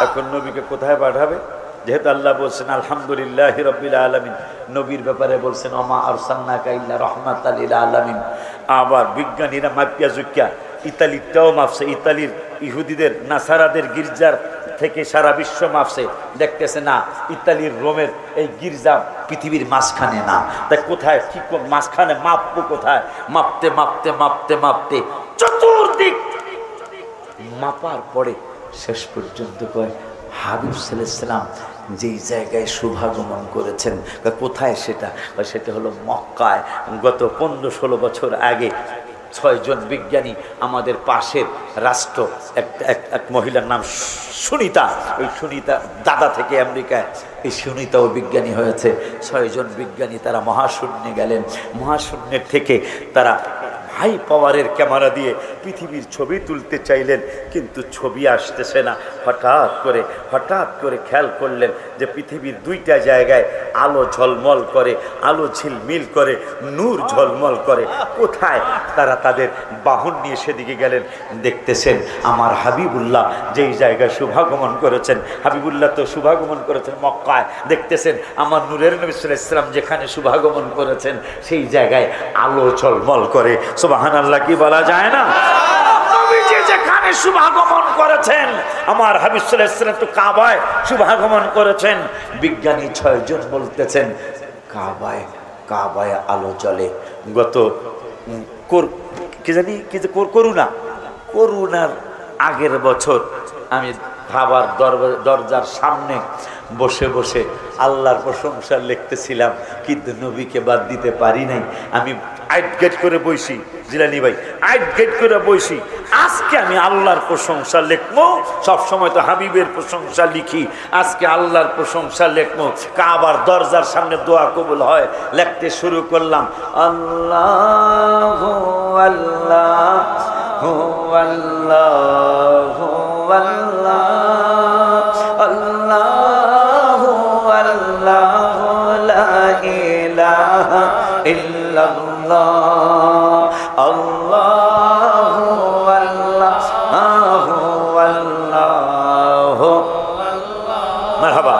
S1: এখন নবীকে কোথায় পাঠাবে? যেহেতু আল্লাহ বলছেন আলহামদুলিল্লাহি রাব্বিল আলামিন, নবীর ব্যাপারে বলছেন ওমা আরসালনাকা ইল্লা রাহমাতাল লিল আলামিন। আবার বিজ্ঞানীরা মাপিয়া জুকিয়া ইতালিটাও মাপছে, ইতালির ইহুদিদের নাসারাদের গির্জার থেকে সারা বিশ্ব মাপছে, দেখতেছে না ইতালির রোমের এই গির্জা পৃথিবীর মাঝখানে না, তাই কোথায় কি মাঝখানে মাপবো কোথায়? মাপতে মাপতে মাপতে মাপতে চতুর্দিক মাপার পরে শেষ পর্যন্ত কয় হাবিব সাল্লাল্লাহু আলাইহি ওয়াসাল্লাম যেই জায়গায় শুভাগমন করেছেন, কোথায় সেটা? সেটা হলো মক্কায়। গত 15-16 বছর আগে 6 জন বিজ্ঞানী আমাদের পাশের রাষ্ট্র, এক মহিলার নাম সুনিতা, ওই সুনিতা দাদা থেকে আমেরিকায়, এই সুনিতাও বিজ্ঞানী হয়েছে। 6 জন বিজ্ঞানী তারা মহাশূন্যে গেলেন। মহাশূন্যের থেকে তারা হাই পাওয়ারের ক্যামেরা দিয়ে পৃথিবীর ছবি তুলতে চাইলেন, কিন্তু ছবি আসতেছে না। হঠাৎ করে খেয়াল করলেন যে পৃথিবীর 2টা জায়গায় আলো ঝলমল করে, আলো ঝিলমিল করে, নূর ঝলমল করে। কোথায়? তারা তাদের বাহন নিয়ে সেদিকে গেলেন। দেখতেছেন আমার হাবিবুল্লাহ যেই জায়গায় শুভাগমন করেছেন, হাবিবুল্লাহ তো শুভাগমন করেছেন মক্কায়, দেখতেছেন আমার নূরের নবী সাল্লাল্লাহু আলাইহি ওয়াসাল্লাম যেখানে শুভাগমন করেছেন সেই জায়গায় আলো ঝলমল করে। সুবহানাল্লাহ কি বলা যায় না? নবীজি যেখানে শুভাগমন করেছেন, আমার হাবিব সাল্লাল্লাহু আলাইহি ওয়াসাল্লাম তো কাবায় শুভাগমন করেছেন। বিজ্ঞানী 6 জন বলতেছেন কাবায় আলো জ্বলে। গত করুণার আগের বছর আমি কাবার দরজার সামনে বসে বসে আল্লাহর প্রশংসা লিখতেছিলাম, কিন্তু নবীকে বাদ দিতে পারি নাই। আমি আইট করে বইছি, জিলানি ভাই আইট করে বইছি। আজকে আমি আল্লাহর প্রশংসা লিখবো, সবসময় তো হাবিবের প্রশংসা লিখি, আজকে আল্লাহর প্রশংসা লিখবো। কাবার দরজার সামনে দোয়া কবুল হয়, লিখতে শুরু করলাম আল্লাহু আল্লাহু আল্লাহু আল্লাহু আল্লাহু লা ইলাহা ইল্লাল্লাহ আল্লাহু আল্লাহু আল্লাহু মারহাবা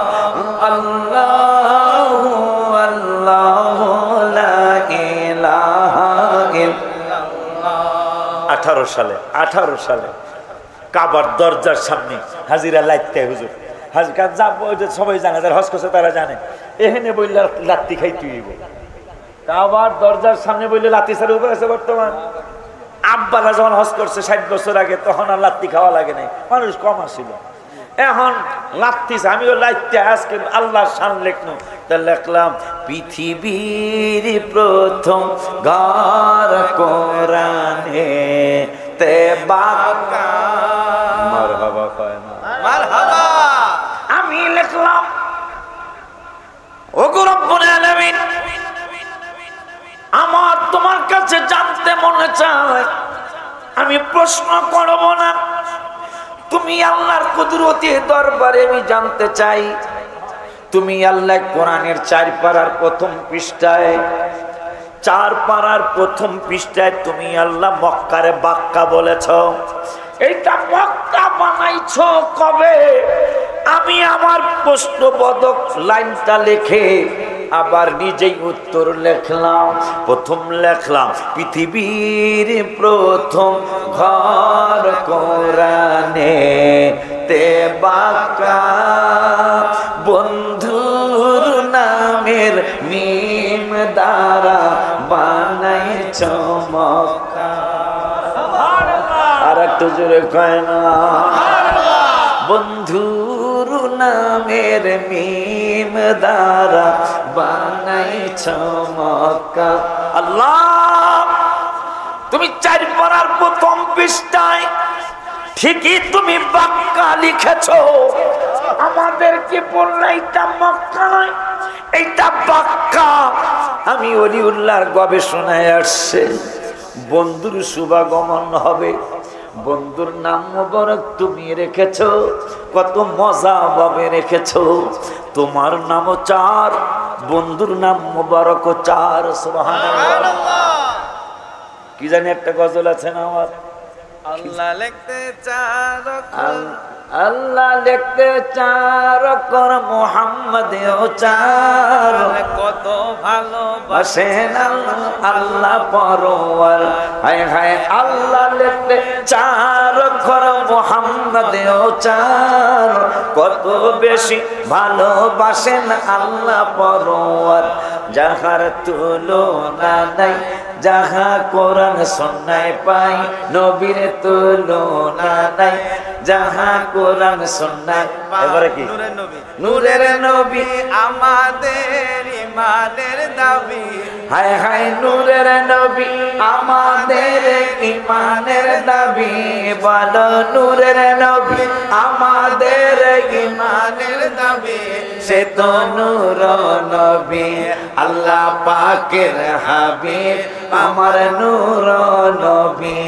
S1: আল্লাহু আল্লাহু লা ইলাহা ইল্লাল্লাহ। 18 সালে কাবার দরজার সামনে হাজিরা লাইতে হুজুর, সবাই জানে যারা হজ করছে তারা জানে, এখানে বললে লাত্তি খাইতে হইব। কাবার দরজার সামনে বললে লাত্তি ছাড়া উপরে আছে বর্তমান। আব্বারা যখন হজ করছে 60 বছর আগে, তখন আর লাত্তি খাওয়া লাগে নাই, মানুষ কম আসছিল। এখন লাত্তি আমি লাইতে আজকে আল্লাহর শান লিখনো, তা লিখলাম পৃথিবীর প্রথম ঘর কোরআনে তে বাকা মারহাবা কয় না?
S2: মারহাবা।
S1: আমি লিখলাম, ওগো রব্বুল আলামিন, আমার তোমার কাছে জানতে মনে চায়, আমি প্রশ্ন করব না, তুমি আল্লাহর কুদরতি দরবারে আমি জানতে চাই। তুমি আল্লাহ কোরআনের 4 পারার প্রথম পৃষ্ঠায়, 4 পারার প্রথম পৃষ্ঠায় তুমি আল্লাহ মক্কারে বাক্কা বলেছ। এইটা মক্কা বানাইছো কবে? আমি আমার প্রশ্নবোধক লাইনটা লিখে আবার নিজেই উত্তর লিখলাম। প্রথম লিখলাম, পৃথিবীর প্রথম ঘর কোরআনে তে বাক্কা, বন্ধুর নামের মিম দ্বারা বানাইছ মক্কা। আর একটু জোরে কয় না? বন্ধুর নামের মিম দ্বারা বানাইছ মক্কা। আল্লাহ, তুমি 4 পারার প্রথম পৃষ্ঠায় ঠিকই তুমি বাক্কা লিখেছ, আমাদেরকে বললে এটা মক্কা নয়, এইটা বাক্কা। আমি ওলিউল্লাহর গবেষণায় আসছে, বন্ধুর শুভাগমন হবে, বন্ধুর নাম মোবারক তুমি রেখেছ, কত মজা ভাবে রেখেছ। তোমার নামও 4, বন্ধুর নাম মোবারক 4। সুবহানাল্লাহ। কি জানি একটা গজল আছে না আমার,
S2: আল্লাহ লিখতে 4 অক্ষর,
S1: আল্লাহ লিখতে 4 অক্ষর, মুহাম্মদেও 4,
S2: কত
S1: ভালোবাসেন আল্লাহ পরওয়ার। হায় হায়, আল্লাহ লিখতে 4 অক্ষর, মুহাম্মদেও 4, কত বেশি ভালোবাসেন আল্লাহ পরওয়ার। যাহার তুলনা নাই, যাহা কোরআন সুন্নায় পাই, নবীর তুলনা নাই, যাহা কোরআন সুন্নায়। এবারে কি? নূরের নবী
S2: আমাদের ইমানের দাবি।
S1: হায় হায়, নূরের নবী আমাদের ইমানের দাবি। বলো, নূরের নবী আমাদের ইমানের দাবি। সে তো নূর নবী, আল্লাহ পাকের হাবিব, আমার নূর নবী,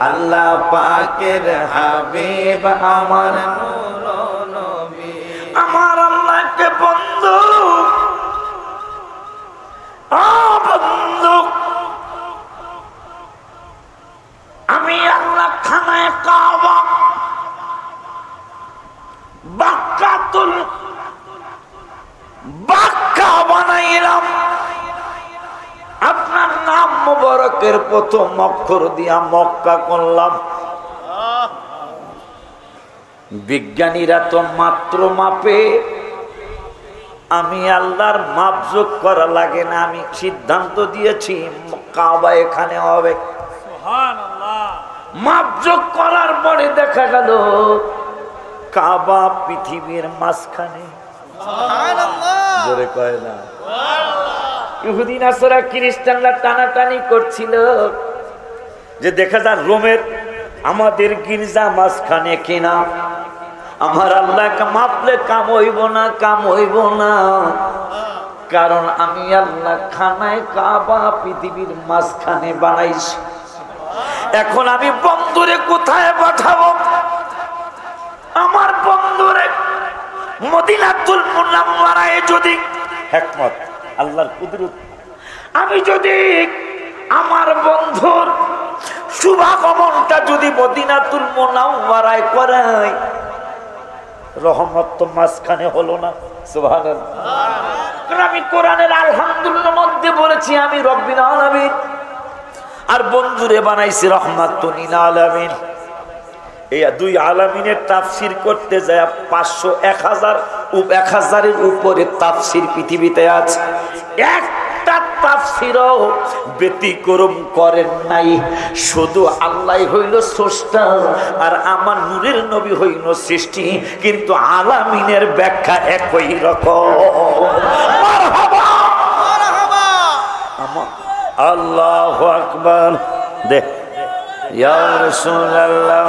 S1: আল্লাহ পাকের হাবিব, আমার নূর নবী। আমার আল্লাহকে বন্ধু, বন্ধু, আমি আল্লাহ খানায় কাবা বাক্কাতুল বাক্কা বানাইলাম। আপনার নাম মুবারকের প্রথম অক্ষর দিয়া মক্কা করলাম। বিজ্ঞানীরা তো মাত্র মাপে, আমি আল্লাহর মাপযোগ করা লাগে না, আমি সিদ্ধান্ত দিয়েছি কাবা এখানে হবে। মাপযোগ করার পরে দেখা গেল কাবা পৃথিবীর মাঝখানে। জোরে কয় না? ইহুদি নাসারা খ্রিস্টানরা টানাটানি করছিল যে দেখা যায় রোমের আমাদের গির্জা মাঝখানে কিনা। আমার আল্লাহকে মাপলে কাম হইব না, কাম হইব না, কারণ আমি আল্লাহ খানায় কাবা পৃথিবীর মাঝখানে বানাইছি। এখন আমি বন্ধুরে কোথায় পাঠাবো? আমার বন্ধুরে মদিনাতুল মুনাওয়ারায় যদি, হিকমত আল্লাহর কুদরত, আমি যদি আমার বন্ধুর শুভাগমনটা যদি মদিনাতুল মুনাওয়ারায় করাই, রহমত তো মাঝখানে হলো না। সুবহানাল্লাহ। আমি কোরআনের আলহামদুলিল্লাহ মধ্যে বলেছি আমি রব্বিল আলামিন, আর বন্ধুরে বানাইছি রহমাতুল লিল আলামিন। এই 2 আলামিনের তাফসীর করতে যায় 500 1000-এর উপরে তাফসীর পৃথিবীতে আছে। একটা তাফসীরও ব্যতিক্রম করেন নাই। শুধু আল্লাহ হইল স্রষ্টা আর আমার নূরের নবী হইল সৃষ্টি, কিন্তু আলামিনের ব্যাখ্যা একই রকম। মারহাবা মারহাবা। আল্লাহু আকবার। দে ইয়া রাসূলুল্লাহ,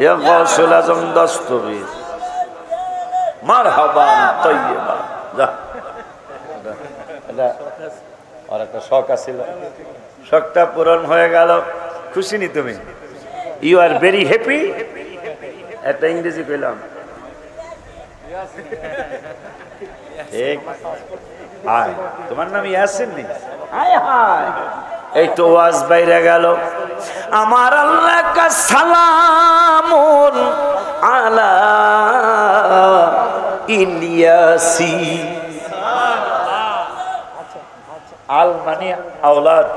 S1: ইয়া গাউসুল আজম দস্তগীর মারহাবান তাইয়্যিবা। যা এটা আর একটা শখ আছিল, শখটা পূরণ হয়ে গেল। খুশি নি তুমি? You are very happy. একটা ইংরেজি কইলাম ঠিক। হায়, তোমার নাম ইয়াসিন নি? হায় হায়, এই তো ওয়াজ বাইরে গেল। আমার আল্লাহ কা সালামুন আলা ইলিয়াসি। আল মানে আওলাদ,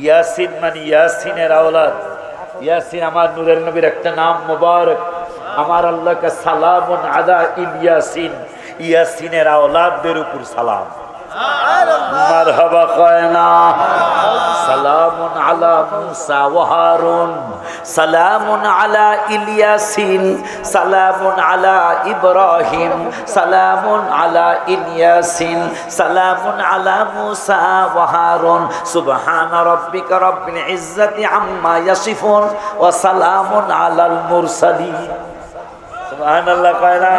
S1: ইয়াসিন মানে ইয়াসিনের আওলাদ। ইয়াসিন আমার নূরের নবীর একটা নাম মুবারক। আমার আল্লাহ কা সালামুন আলা ইলিয়াসিন, ইয়াসিনের আওলাদদের উপর সালাম। মারহাবা কয় না? সালামুন আলা মুসা ওয়া হারুন, সালামুন আলা ইলিয়াসিন, সালামুন আলা ইব্রাহিম, সালামুন আলা ইলিয়াসিন, সালামুন আলা মুসা ওয়া হারুন। সুবহানা রাব্বিকা রাব্বিল ইজ্জাতি আম্মা ইয়াসিফুন ওয়া সালামুন আলাল মুরসালিন। সুবহানাল্লাহ কয় না?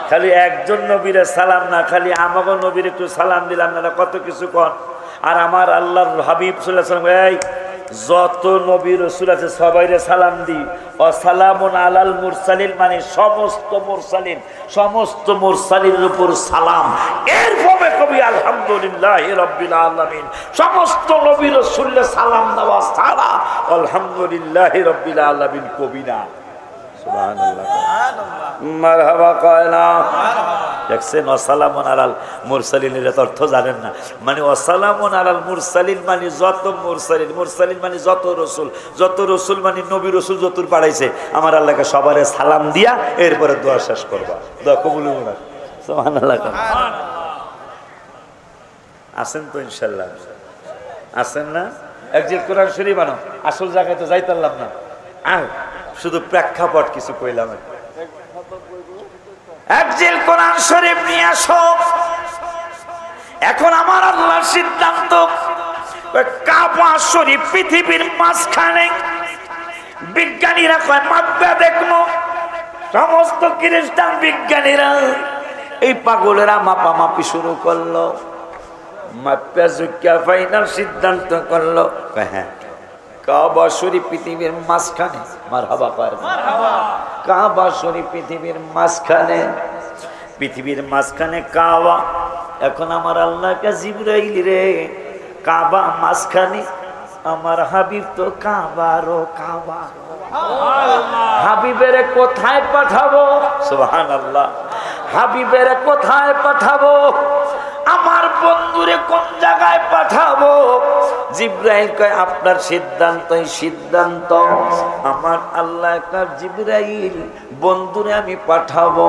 S1: খালি একজন নবীরে সালাম না, খালি আমাকে নবীর একটু সালাম দিলাম না, কত কিছু কর। আর আমার আল্লাহর হাবিব সাল্লাল্লাহু আলাইহি ওয়াসাল্লাম এই যত নবী রাসূল আছে সবাইরে সালাম দি। ওয়া সালামুন আলাল মুরসালিন মানে সমস্ত মুরসালিন, সমস্ত মুরসালিনের উপর সালাম। এরপরে কবি আলহামদুলিল্লাহি রাব্বিল আলামিন। সমস্ত নবী রাসূলের সালাম দেওয়া ছাড়া আলহামদুলিল্লাহি রাব্বিল আলামিন কবি না। সুবহানাল্লাহ, মারহাবা কয় না? দেখছেন, ওয়াসালামুন আলাল মুরসালিনের অর্থ জানেন না? মানে ওয়াসালামুন আলাল মুরসালিন মানে যত মুরসালিন, মুরসালিন মানে যত রসুল, যত রসুল মানে নবী রসুল যতুর পাঠাইছে। আমার আল্লাহকে সবারে সালাম দিয়া এরপরে দোয়া শেষ করবা। দোয়া কবুল হোক না। সুবহানাল্লাহ। আছেন তো ইনশাআল্লাহ? আছেন না? একজিল কোরআন শরীফ আনো, আসল জায়গায় তো যাইতে পারলাম না। শুধু প্রেক্ষাপট কিছু কইলাম। একজিল কোরআন শরীফ নিয়ে আসো। এখন আমার আল্লাহর সিদ্ধান্ত, কাবা শরীফ পৃথিবীর মাঝখানে। বিজ্ঞানীরা কয় মাপবা দেখলো, সমস্ত খ্রিস্টান বিজ্ঞানীরা এই পাগলেরা মাপামাপি শুরু করলো। মাপা জুকিয়া ফাইনাল সিদ্ধান্ত করলো, হ্যাঁ কাবা শরীফ পৃথিবীর মাঝখানে। মারহাবা কয় মারহাবা। কাবা শরীফ পৃথিবীর মাঝখানে, পৃথিবীর মাঝখানে কাবা। এখন আমার আল্লাহকে জিবরাইল রে, কাবা মাঝখানে, আমার হাবিব তো কাবারও কাবা। হাবিবের কোথায় পাঠাবো? সুবহানাল্লাহ। হাবিবের কোথায় পাঠাবো? আমার বন্ধুরে কোন জায়গায় পাঠাবো? জিবরাইল কয় আপনার সিদ্ধান্তই সিদ্ধান্ত। আমার আল্লাহ কয় জিবরাইল বন্ধুরে আমি পাঠাবো।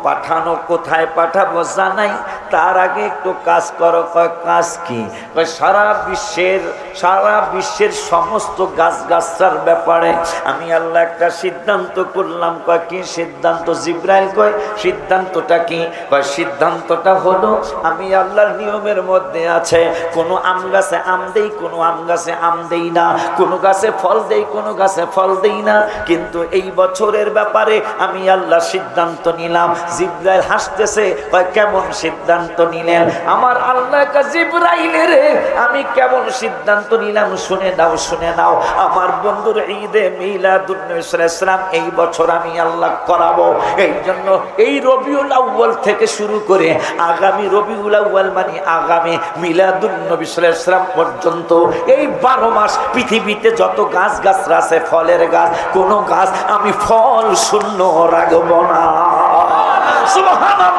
S1: পাঠানো কোথায় পাঠাবো জানাই, তার আগে একটু কাজ করো। কয় কাজ কি? কয় সারা বিশ্বের সমস্ত গাছগাছার ব্যাপারে আমি আল্লাহ একটা সিদ্ধান্ত করলাম। কয় কি সিদ্ধান্ত? জিবরাইল কয় সিদ্ধান্তটা কি? কয় সিদ্ধান্তটা হলো আমি আল্লাহর নিয়মের মধ্যে আছে, কোনো আম গাছে আম দেই, কোনো আম গাছে আম দেই না, কোনো গাছে ফল দেই, কোনো গাছে ফল দেই না। কিন্তু এই বছরের ব্যাপারে আমি আল্লাহ সিদ্ধান্ত নিলাম। জিবরাইল হাসতেছে, কয় কেমন সিদ্ধান্ত নিলেন? আমার আল্লাহ কয় জিবরাইল রে আমি কেমন সিদ্ধান্ত নিলাম শুনে নাও, শুনে নাও। আমার বন্ধুর ঈদে মিলাদুন নবী সাল্লাল্লাহু আলাইহি ওয়াসাল্লাম এই বছর আমি আল্লাহ করাবো। এই জন্য এই রবিউল আউয়াল থেকে শুরু করে আগামী রবিউল আউয়াল মানে আগামী মিলাদুন নবী সাল্লাল্লাহু আলাইহি ওয়াসাল্লাম পর্যন্ত এই 12 মাস পৃথিবীতে যত গাছ গাছরা আছে ফলের গাছ, কোন গাছ আমি ফল শূন্য রাখব না। সুবহানাল্লাহ,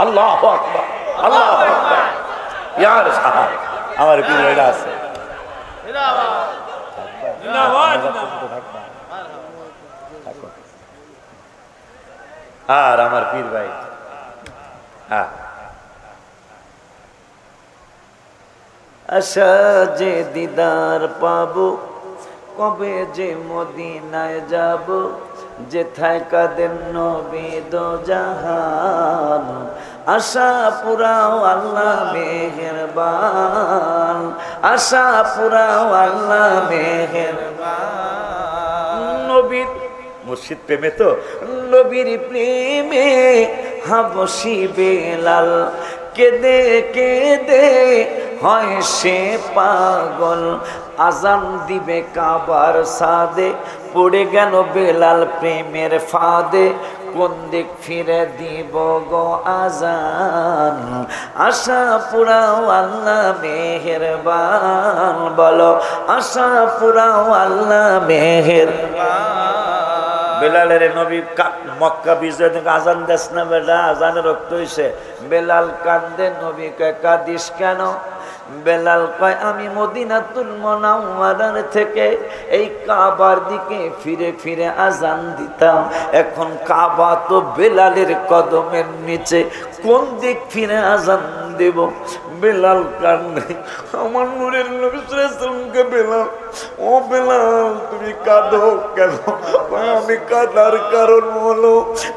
S1: আল্লাহু আকবার, আল্লাহু আকবার। ইয়া রাসূল আমার পীর ভাইরা আছে, আর আমার পীর ভাই আশা যে দিদার পাবো, কবে যে মদিনায় যাব, যেথায় কাঁদেন নবী দো জাহান। আশা পুরাও আল্লাহ মেহেরবান, আশা পুরাও আল্লাহ মেহেরবান। মুর্শিদ প্রেমে তো নবীর প্রেমে হাবশি বেলাল কেঁদে কেঁদে হয় সে পাগল আজান দিবে কাবার সাদে পড়ে গেল বেলাল প্রেমের ফাঁদে কোন দিক ফিরে দিব গো আজান আশা পুরাও আল্লাহ মেহেরবান বলো আশা পুরাও আল্লাহ মেহেরবান বেলালের নবী মক্কা বিজয় থেকে আজান দেশ না বেটা আজানে রক্ত হইছে বেলাল কান্দে নবী কয় কাঁদিস কেন বেলাল কয় আমি মদিনাতুল মুনাওয়ারার থেকে এই কাবার দিকে ফিরে ফিরে আজান দিতাম এখন কাবা তো বেলালের কদমের নিচে কোন দিক ফিরে আজান দেব বেলাল কান্দে আমার নূরের নবী সাল্লাল্লাহু আলাইহি ওয়াসাল্লামকে বেলাল ও বেলাল তুমি কাঁদো কেন আমি কাঁদার কারণ হলো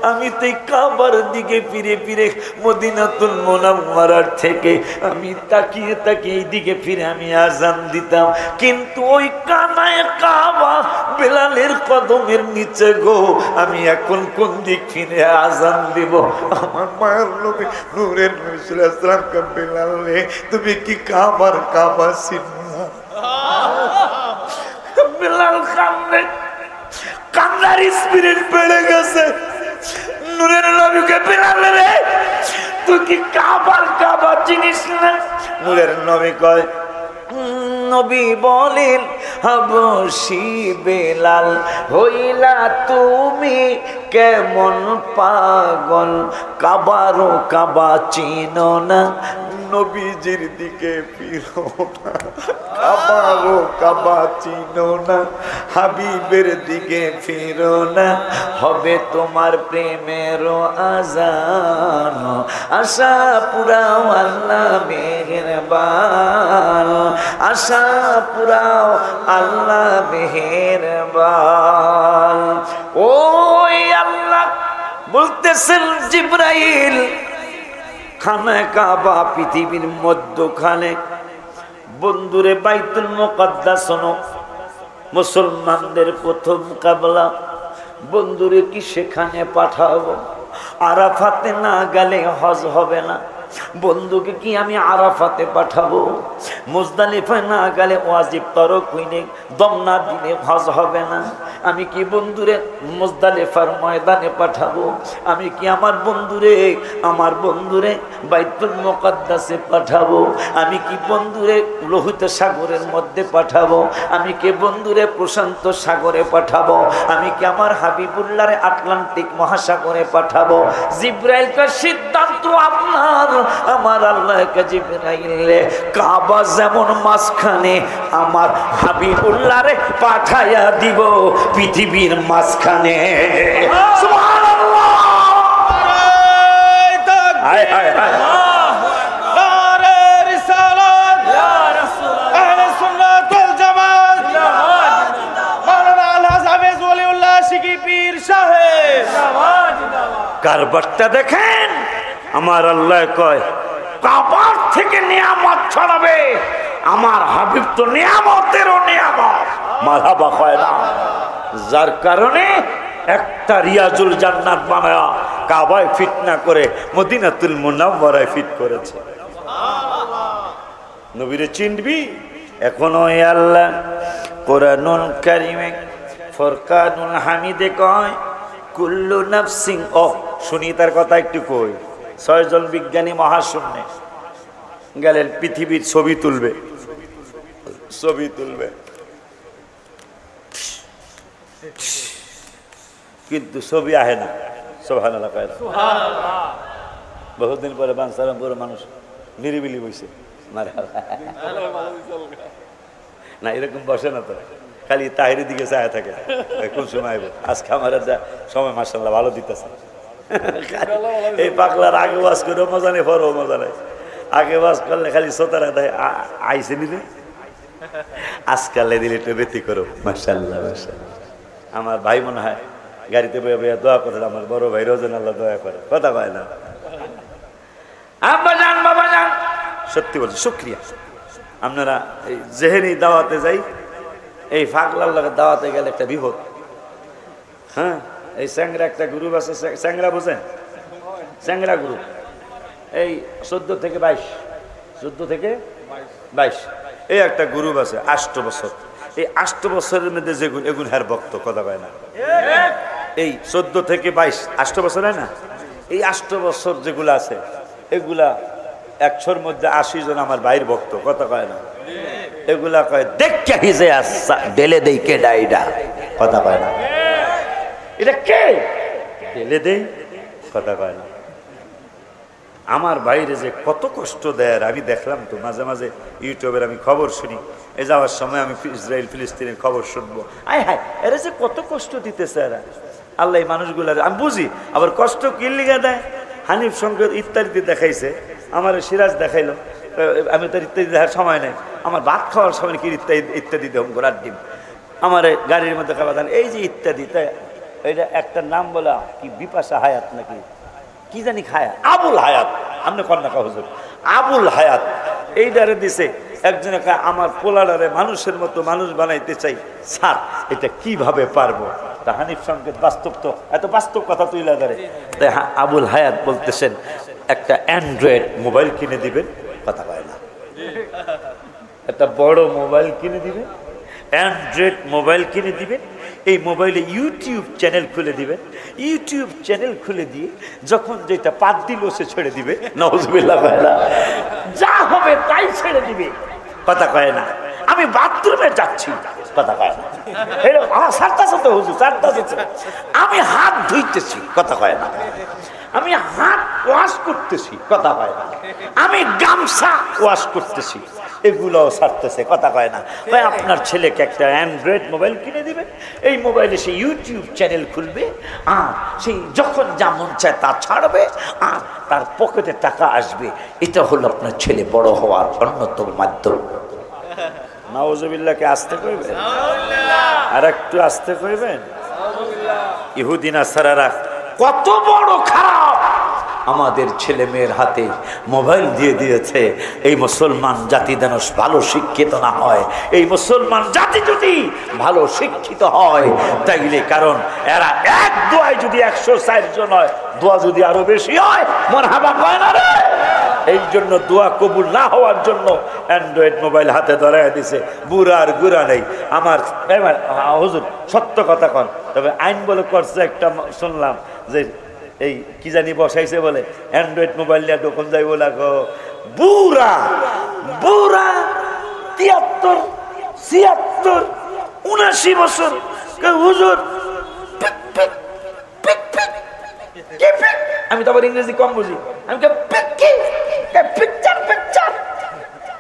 S1: আমি তো কাবার দিকে ফিরে ফিরে মদিনাতুল মুনাওয়ারার থেকে আমি তাকিয়ে তাকিয়ে এই দিকে ফিরে আমি আজান দিতাম কিন্তু ওই কানায় কাবা বেলালের কদমের নিচে গো আমি এখন কোন দিক ফিরে আজান দিব আমার মায়ের নবী নূরের নবী সাল্লাল্লাহু আলাইহি ওয়াসাল্লামকে বেলাল রে তুমি কি কাবার কাবা চিনো না বেলাল কান্দে কান্নার স্পিরিট বেড়ে গেছে নূরের নবীকে বেলাল রে তুই কি কাবার কাবা চিনিস না নূরের নবী কয় নবী বলেন হাবশি বেলাল হইলা তুমি কেমন পাগল কাবারও কাবা চিনো না নবীজির দিকে ফিরো না কাবারও কাবা চিনো না হাবিবের দিকে ফিরো না হবে তোমার প্রেমের আজান আশা পুরাও আল্লাহ মেহেরবান আশা পুরাও আল্লাহ মেহেরবান ওই আল্লাহ বলতেছেন জিবরাইল খানা কাবা পৃথিবীর মধ্যখানে বন্ধুরে বাইতুল মুকাদ্দাস হলো মুসলমানদের প্রথম কাবলা বন্ধুরে কি সেখানে পাঠাবো আরাফাতে না গেলে হজ হবে না বন্ধুকে কি আমি আরাফাতে পাঠাবো মুজদালিফায় না গেলে ওয়াজিব তরক হইলে দম না দিলে হজ হবে না আমি কি বন্ধুরে মুজদালিফার ময়দানে পাঠাবো আমি কি আমার বন্ধুরে বাইতুল মুকাদ্দাসে পাঠাবো আমি কি বন্ধুরে লোহিত সাগরের মধ্যে পাঠাবো আমি কি বন্ধুরে প্রশান্ত সাগরে পাঠাবো আমি কি আমার হাবিবুল্লাহরে আটলান্টিক মহাসাগরে পাঠাবো জিবরাইলকে সিদ্ধান্ত আপনার আমার আল্লাহকে জিবরাইলে কাবা যেমন মাঝখানে আমার হাবিবুল্লাহরে পাঠায়া দিব পৃথিবীর মাঝখানে সুবহানাল্লাহ হায় হায় হায় নারে রিসালাত ইয়া রাসূল আহলে সুন্নাত ওয়াল জামাত মাওলানা আল হাফেজ ওলিউল্লাহ শিকি পীর সাহেব কারবারটা দেখেন আমার আল্লাহ কয় কাবার থেকে নিয়ামত ছড়াবে আমার হাবিব তো নিয়ামতেরও নিয়ামত মারহাবা কয় না যার কারণে একটা রিয়াজুল জান্নাত বানায়া কাবায় ফিট না করে মদিনাতুল মুনাওয়ারায় ফিট করেছে নবীরে চিনবি এখনো আল্লাহ কোরআনুল কারীমে ফুরকানুল হামিদে কয় কুল্লু নাফসিন ও শুনি তার কথা একটু কই 6 জন বিজ্ঞানী মহাশূন্যে গেলেন পৃথিবীর ছবি তুলবে কিন্তু ছবি আহে না সুবহানাল্লাহ কয় সুবহানাল্লাহ বহুদিন পরে বানসারামপুর মানুষ নিরিবিলি বসে না এরকম বসে না তো খালি তাহিরের দিকে চায় থাকে কোন সময় আইব আজকে আমার সময় মাশাআল্লাহ ভালো দিতেছে এই পাগলার আগে ওয়াজ করে মজা নেই পরেও মজা নেই আগে ওয়াজ করলে খালি সোতারা দেয় আইসে নিলে আজকালে দিলে একটু বেতি করো মাশাআল্লাহ মাশাআল্লাহ আমার ভাই মনে হয় গাড়িতে বইয়া বইয়া দোয়া করে আমার বড় ভাই রোজন আল্লাহ দোয়া করে কথা কয় না আব্বা জান বাবা জান সত্যি বলছি শুকরিয়া আপনারা এই জেহেরি দাওয়াতে যাই এই পাগলার লাগে দাওয়াতে গেলে একটা বিপদ হ্যাঁ, এই স্যাংরা একটা গ্রুপ আছে, স্যাংরা বোঝেন? স্যাংরা গ্রুপ এই 14 থেকে 22, 14 থেকে 22 এই একটা গ্রুপ আছে 8 বছর। এই 8 বছরের মধ্যে যেগুন এগুন হ্যার ভক্ত, কথা কয় না। এই 14 থেকে 22 8 বছর হয় না? এই 8 বছর যেগুলো আছে এগুলা 100-র মধ্যে 80 জন আমার ভাইয়ের ভক্ত, কথা কয় না। এগুলা কয় দেখে হিজে আসা ডেলে দেই কে ডাইডা, কথা কয় না। এটা কে ডেলে দেই, কথা কয় না। আমার বাইরে যে কত কষ্ট দেয় আমি দেখলাম তো, মাঝে মাঝে ইউটিউবের আমি খবর শুনি। এই যাওয়ার সময় আমি ইসরায়েল ফিলিস্তিনের খবর শুনবো, আয় হায় এরা যে কত কষ্ট দিতেছে এরা। আল্লাহ এই মানুষগুলার আমি বুঝি, আবার কষ্ট কি লিগা দেয়। হানিফ সংকেত ইত্যাদি দেখাইছে, আমার সিরাজ দেখাইলো, আমি তার ইত্যাদি দেখার সময় নেই। আমার ভাত খাওয়ার সময় কি ইত্যাদি দেব গোড়ার ডিম আমার গাড়ির মধ্যে খাওয়া দেন, এই যে ইত্যাদি। তাই এটা একটা নাম বলা কি বিপাশা হায়াত নাকি কি জানি খায়া, আবুল হায়াত, আপনি কন্যা হুজুর আবুল হায়াত এইটারে দিছে একজনে। আমার পোলাডারে মানুষের মতো মানুষ বানাইতে চাই স্যার, এটা কিভাবে পারবো? তা হানিফ সংকেত বাস্তব, তো এত বাস্তব কথা তুইলা ধরে। তাই আবুল হায়াত বলতেছেন একটা অ্যান্ড্রয়েড মোবাইল কিনে দিবেন, কথা কয় না। একটা বড় মোবাইল কিনে দিবেন, অ্যান্ড্রয়েড মোবাইল কিনে দিবেন, এই মোবাইলে ইউটিউব চ্যানেল খুলে দিবেন। ইউটিউব চ্যানেল খুলে দিয়ে যখন যেটা পাত দিল সে ছেড়ে দিবে, নাউজুবিল্লাহ, যা হবে তাই ছেড়ে দিবে, কথা কয় না। আমি বাথরুমে যাচ্ছি, কথা কয় না। আমি হাত ধুইতেছি, কথা কয় না। আমি হাত ওয়াশ করতেছি, কথা কয় না। আমি গামছা ওয়াশ করতেছি, এগুলোও ছাড়তেছে, কথা কয় না। ভাই আপনার ছেলেকে একটা অ্যান্ড্রয়েড মোবাইল কিনে দিবেন, এই মোবাইলে সে ইউটিউব চ্যানেল খুলবে, আর সেই যখন যা মন চায় তা ছাড়বে, আর তার পকেটে টাকা আসবে। এটা হলো আপনার ছেলে বড় হওয়ার অন্যতম মাধ্যম। নাউজুবিল্লাহকে আসতে কইবেন, আর একটু আসতে কইবেন। ইহুদি নাসারারা কত বড় খারাপ, আমাদের ছেলে মেয়ের হাতে মোবাইল দিয়ে দিয়েছে। এই মুসলমান জাতি যেন ভালো শিক্ষিত না হয়, এই মুসলমান জাতি যদি ভালো শিক্ষিত হয় তাইলে, কারণ এরা এক দোয়ায় যদি 160 জন হয়, দোয়া যদি আরো বেশি হয়, মারহাবা কয় না রে। এই জন্য দোয়া কবুল না হওয়ার জন্য অ্যান্ড্রয়েড মোবাইল হাতে ধরায় দিছে। বুড়ার গুড়া নেই। আমার হুজুর সত্য কথা কন, তবে আইন বলে করছে একটা শুনলাম যে এই কি জানি বসাইছে বলে অ্যান্ড্রয়েড মোবাইল নিয়ে দোকান যাইব লাগো। বুড়া বুড়া 73, 76, 79 বছর, হুজুর আমি তো আবার ইংরেজি কম বুঝি, আমি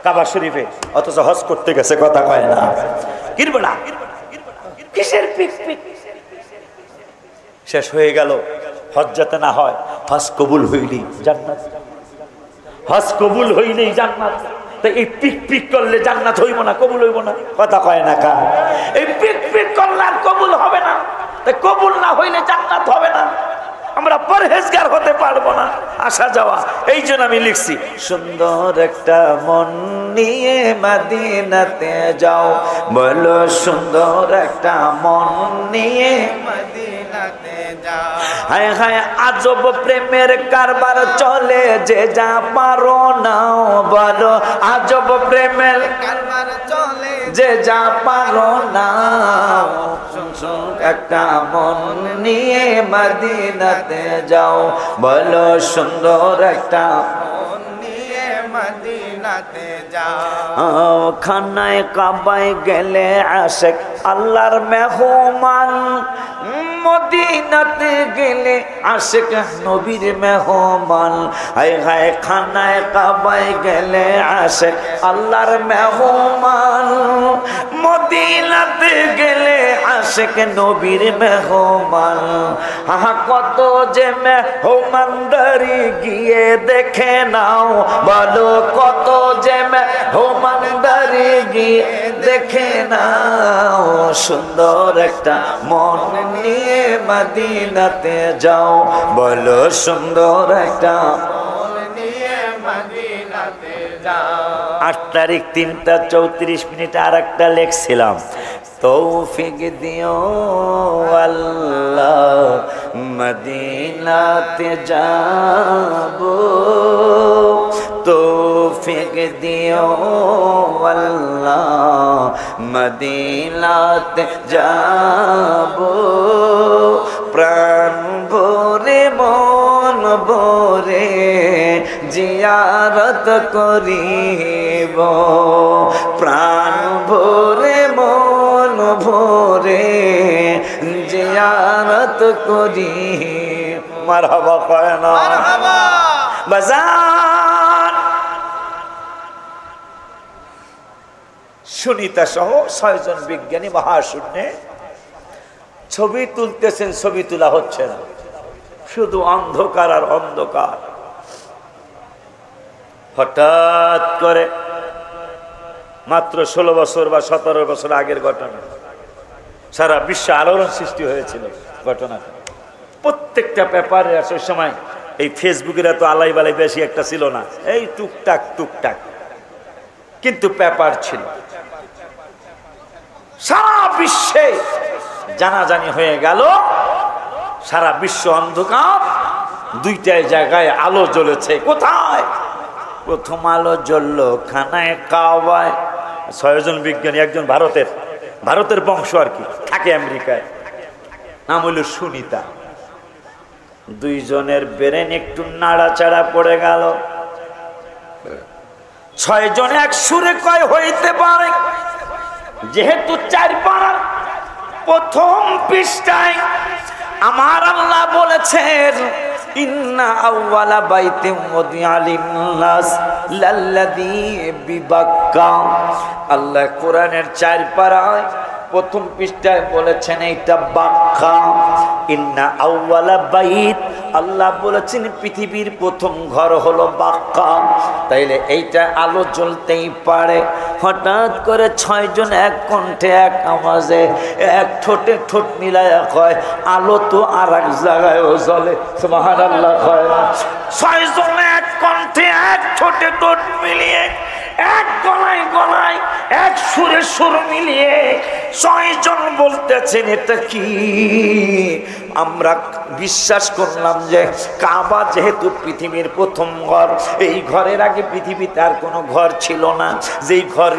S1: কাবা শরীফে, অথচ হজ করতে গেছে, কথা কয় না। কিরবলা কিসের পিক পিক শেষ হয়ে গেল। হজ যাতে না হয়, হজ কবুল হইলেই জান্নাত, হজ কবুল হইলেই জান্নাত। তাই এই পিক পিক করলে জান্নাত হইব না, কবুল হইব না, কথা কয় না। কা এই পিক পিক করলে আর কবুল হবে না, তাই কবুল না হইলে জান্নাত হবে না। আমরা পরহেজগার হতে পারবো না, আসা যাওয়া। এই জন্য আমি লিখছি, সুন্দর একটা মন নিয়ে মদিনাতে যাও, বলো সুন্দর একটা মন নিয়ে মদিনাতে যাও। হায় হায় আজব প্রেমের কারবার চলে, যে যা পারো নাও, বলো আজব প্রেমের কারবার চলে, যে যা পারো নাও। একটা মন নিয়ে মদিনাতে যাও, বলো সুন্দর একটা মন নিয়ে মদিনাতে যাও। খানায় কাবায় গেলে আশেক আল্লাহর মেহমান, মদিনাতে গেলে আশেক নবীর মেহমান। হায় হায় খানায় কাবায় গেলে আশেক আল্লাহর মেহমান, মদিনাতে গেলে আশেক নবীর মেহমান। হা কত যে মেহমানদারি গিয়ে দেখে নাও, বলো কত যে মেহমানদারি গিয়ে দেখে নাও। সুন্দর একটা মন নিয়ে মদিনাতে যাও, বলো সুন্দর একটা মন নিয়ে মদিনাতে যাও। 8 তারিখ 3টা 34 মিনিট আর একটা লেখছিলাম, তৌফিক দিও আল্লাহ মদিনাতে যাব তৌফিক দিও আল্লাহ মদিনাতে যাব প্রাণ ভরে মন ভরে জিয়ারত করিব প্রাণ ভরে মন ভরে জিয়ারত করি মারহাবা কয় না
S2: মারহাবা
S1: বাজার সুনিতা সহ 6 জন বিজ্ঞানী মহাশূন্যে ছবি তুলতেছেন ছবি তোলা হচ্ছে না শুধু অন্ধকার আর অন্ধকার হঠাৎ করে মাত্র 16 বছর বা 17 বছর আগের ঘটনা সারা বিশ্ব আলোড়ন সৃষ্টি হয়েছিল ঘটনাটা প্রত্যেকটা পেপারে আছে ওই সময় এই ফেসবুকের এত আলাই বালাই বেশি একটা ছিল না এই টুকটাক টুকটাক কিন্তু পেপার ছিল সারা বিশ্বে জানাজানি হয়ে গেল সারা বিশ্ব অন্ধকার দুইটাই জায়গায় আলো জ্বলেছে কোথায় প্রথম আলো জ্বললো খানায় কাবায় 6 জন বিজ্ঞানী একজন ভারতের বংশ আর কি থাকে আমেরিকায় নাম হইল সুনিতা 2 জনের ব্রেন একটু নাড়াচাড়া পড়ে গেল 6 জন এক সুরে কয় হইতে পারে যেহেতু 4 পারার প্রথম পৃষ্ঠায় আমার আল্লাহ বলেছেন ইন্না আউওয়ালা বাইতিন উদিআ লিন-নাস লাল্লাযী বিবাক্কা আল্লাহ কোরআনের 4 পারায় প্রথম পৃষ্ঠায় বলেছেন এইটা বাক্কা ইন্না আউওয়ালা বাইত আল্লাহ বলেছেন পৃথিবীর প্রথম ঘর হলো বাক্কা তাইলে এইটা আলো জ্বলতেই পারে হঠাৎ করে 6 জন এক কণ্ঠে এক আওয়াজে এক ঠোঁটে ঠোঁট মিলায়া কয় আলো তো আর এক জায়গায়ও জ্বলে সুবহানাল্লাহ কয় 6 জন এক কণ্ঠে এক ঠোঁটে ঠোঁট মিলিয়ে এক গলায় গলায় এক সুরে সুর মিলিয়ে 6 জন বলতেছেন এটা কি আমরা বিশ্বাস করলাম যে কাবা যেহেতু পৃথিবীর প্রথম ঘর এই ঘরের আগে পৃথিবীতে আর কোনো ঘর ছিল না যেই ঘর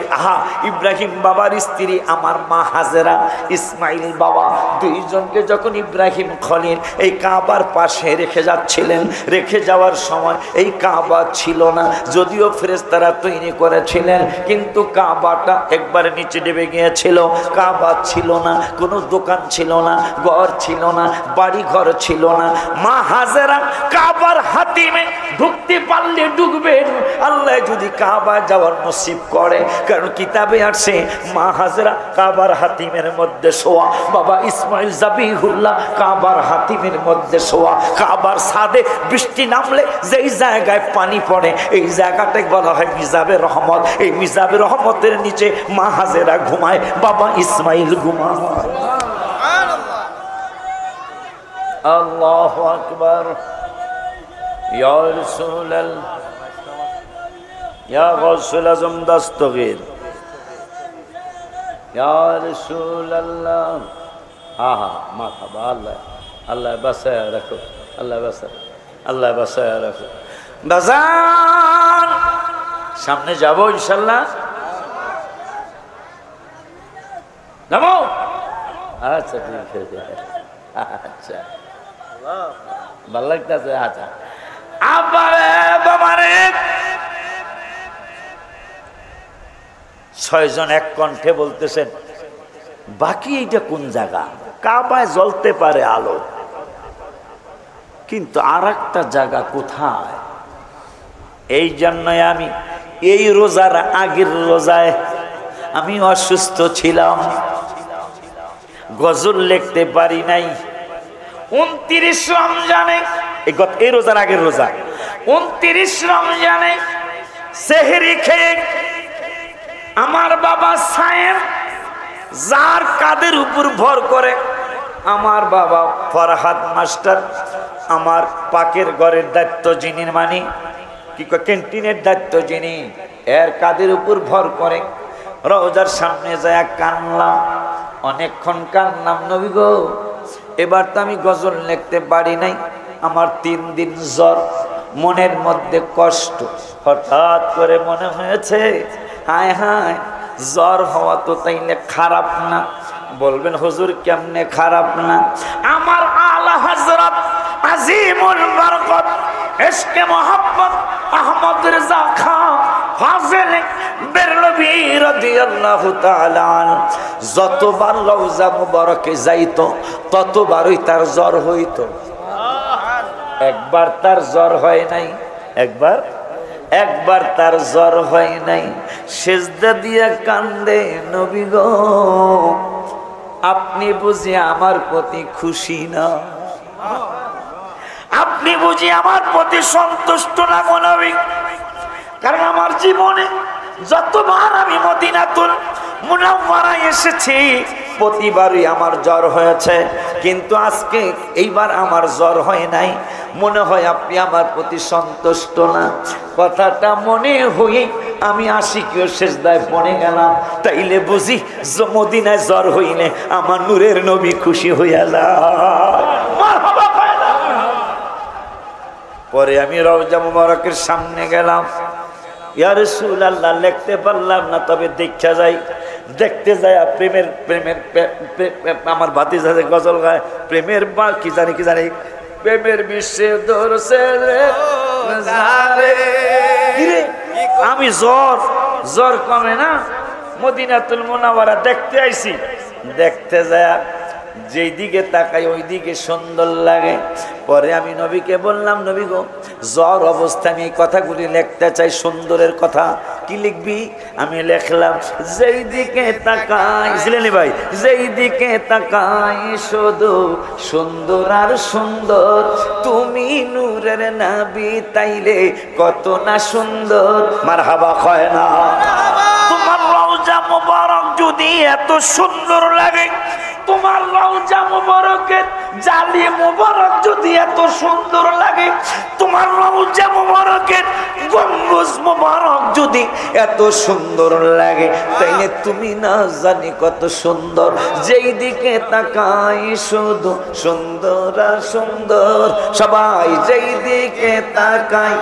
S1: ইব্রাহিম বাবার স্ত্রী আমার মা হাজেরা ইসমাইল বাবা 2 জনকে যখন ইব্রাহিম খলিল এই কাবার পাশে রেখে যাচ্ছিলেন রেখে যাওয়ার সময় এই কাবা ছিল না যদিও ফেরেশতারা তৈরি করেছিলেন কিন্তু কাবাটা একবারে নিচে নেমে গিয়েছিল কাবা ছিল না কোনো দোকান ছিল না ঘর ছিল না বাড়ি ঘর ছিল না মা হাজেরা কাবার হাতিমে ঢুকতে পারলে ঢুকবেন আল্লাহ যদি কাবা যাওয়ার নসিব করে কারণ কিতাবে আছে মা হাজেরা কাবার হাতিমের মধ্যে শোয়া বাবা ইসমাইল জাবিহুল্লাহ কাবার হাতিমের মধ্যে শোয়া কাবার ছাদে বৃষ্টি নামলে যেই জায়গায় পানি পড়ে এই জায়গাটাকে বলা হয় মিজাবে রহমত এই মিজাবে রহমতের নিচে মা হাজেরা ঘুমায় বাবা ইসমাইল ঘুমায় আল্লাহু আকবার ইয়া রাসূলুল ইয়া গাউসুল আজম দস্তগীর ইয়া রাসূলুল্লাহ মারহাবা আল্লাহ আল্লাহ বাসায় রাখো আল্লাহ বাসায় রাখো বাজান সামনে যাব ইনশাআল্লাহ যাবো আচ্ছা ঠিক আছে আচ্ছা ভালো লাগতেছে আচ্ছা আবারে বাবারে 6 জন এক কণ্ঠে বলতেছেন বাকি এইটা কোন জায়গা কাবায় জ্বলতে পারে আলো কিন্তু আরেকটা জায়গা কোথায় এই জন্যই আমি এই রোজার আগের রোজায় আমি অসুস্থ ছিলাম গজল লিখতে পারি নাই 29 রমজানে এই রোজার আগের রোজা 29 রমজানে সেহরি খেয়ে আমার বাবা সায়েম যার কাদের উপর ভর করে আমার বাবা ফরহাদ মাস্টার আমার পাকের ঘরের দায়িত্ব যিনি মানে কি ক্যান্টিনের দায়িত্ব যিনি এর কাদের উপর ভর করে রোজার সামনে যায় কানলাম অনেকক্ষণ কান্নাম, নবী গো এবার তো আমি গজল লিখতে পারি নাই, আমার 3 দিন জ্বর, মনের মধ্যে কষ্ট। হঠাৎ করে মনে হয়েছে হায় হায়, জ্বর হওয়া তো তাইলে খারাপ না। বলবেন হুজুর কেমনে খারাপ না? আমার আলা হযরত আজিমুল বরকত ইশকে মোহাম্মদ আহমদ রেজা খান ফাজিল বেরলভী রাদিয়াল্লাহু তাআলা যতবার রওজা মুবারকে যাইতো ততবারই তার জ্বর হইতো। একবার তার জ্বর হয় নাই, একবার তার জ্বর হয় নাই। সেজদা দিয়া কান্দে, নবী গো আপনি বুঝি আমার প্রতি খুশি না? আপনি বুঝি আমার প্রতি সন্তুষ্ট না গো নবী? কারণ আমার জীবনে যতবার আমি মদিনাতুল মুনাওয়ারায় এসেছি প্রতিবারই আমার জ্বর হয়েছে, কিন্তু আজকে এইবার আমার জ্বর হয় নাই। মনে হয় আপনি আমার প্রতি সন্তুষ্ট না। কথাটা মনে হয়ে আমি আশিকীয় সেজদায় পড়ে গেলাম। তাইলে বুঝি মদিনায় জ্বর হইলে আমার নূরের নবী খুশি হইয়া যায়। পরে আমি রওজা মুবারকের সামনে গেলাম। ইয়া রাসূলুল্লাহ লিখতে পারলাম না, তবে দেখা যাই। দেখতে যায় প্রেমের আমার ভাতিজা গজল গায়, প্রেমের বা কি জানি প্রেমের বিশ্বে ধরছে রে। আমি জ্বর কমে না, মদিনাতুল মুনাওয়ারা দেখতে আইছি। দেখতে যায় যেই দিকে তাকাই ওই দিকে সুন্দর লাগে। পরে আমি নবীকে বললাম, নবী গো জ্বর অবস্থায় আমি এই কথাগুলি লিখতে চাই, সুন্দরের কথা। কি লিখবি? আমি লিখলাম যেই দিকে তাকাই, জিলেনি ভাই, যেই দিকে তাকাই শুধু সুন্দর আর সুন্দর, তুমি নূরের নবী তাইলে কত না সুন্দর। মারহাবা কয় না? তোমার রওজা মুবারক যদি এত সুন্দর লাগে, তোমার রওজা মুবারকের জালি মুবারক যদি এত সুন্দর লাগে, তোমার রওজা মুবারকের গম্বুজ মুবারক যদি এত সুন্দর লাগে, তাইলে তুমি না জানি কত সুন্দর। যেই দিকে তাকাই শুধু সুন্দর আর সুন্দর। সবাই যেই দিকে তাকাই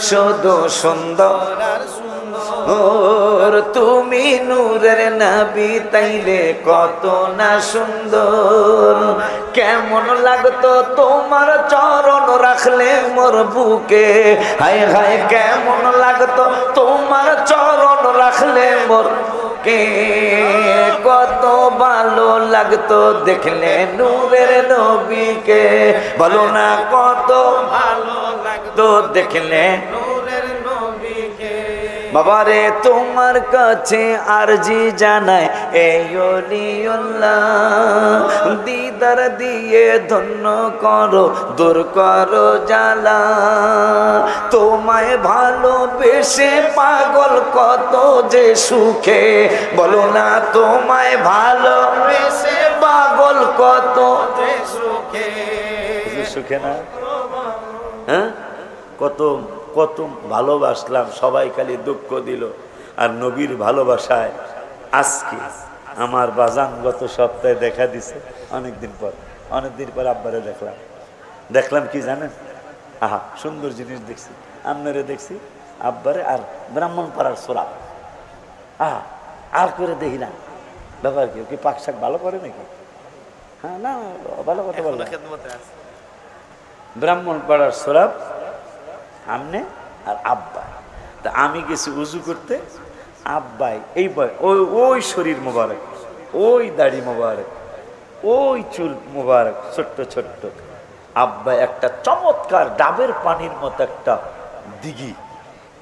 S1: শুধু সুন্দর আর সুন্দর, তুমি নূরের নবী তাইলে কত না সুন্দর। কেমন লাগতো তোমার চরণ রাখলে মোর বুকে, হায় হায় কেমন লাগতো তোমার চরণ রাখলে মোর বুকে। কত ভালো লাগতো দেখলে নূরের নবীকে। বলো না কত ভালো লাগতো দেখলে নূরের নবীকে। বাবারে তোমার কাছে আরজি জানায় এই ওলিউল্লাহ, দিদার দিয়ে ধন্য করো, দূর করো জ্বালা। তোমায় ভালোবেসে পাগল কত যে সুখে। বলো না তোমায় ভালোবেসে পাগল কত যে সুখে। সুখে না? হ্যাঁ, কত কত ভালোবাসলাম, সবাই খালি দুঃখ দিল। আর নবীর ভালোবাসায় আজকে আমার বাজান গত সপ্তাহে দেখা দিছে, অনেকদিন পর আব্বারে দেখলাম কি জানেন? আহা সুন্দর জিনিস দেখছি, আপনারে দেখছি, আব্বারে আর ব্রাহ্মণপাড়ার সোরা। আহা আর করে দেখি না ব্যাপার কি পাক শাক ভালো করে নাকি? হ্যাঁ না ভালো কথা বল। ব্রাহ্মণপাড়ার সোরাব আমনে আর আব্বা। তা আমি গেছি উজু করতে, আব্বাই এই ওই শরীর মোবারক, ওই দাড়ি মোবারক, ওই চুল মোবারক ছোট্ট ছোট্ট। আব্বাই একটা চমৎকার ডাবের পানির মতো একটা দিঘি,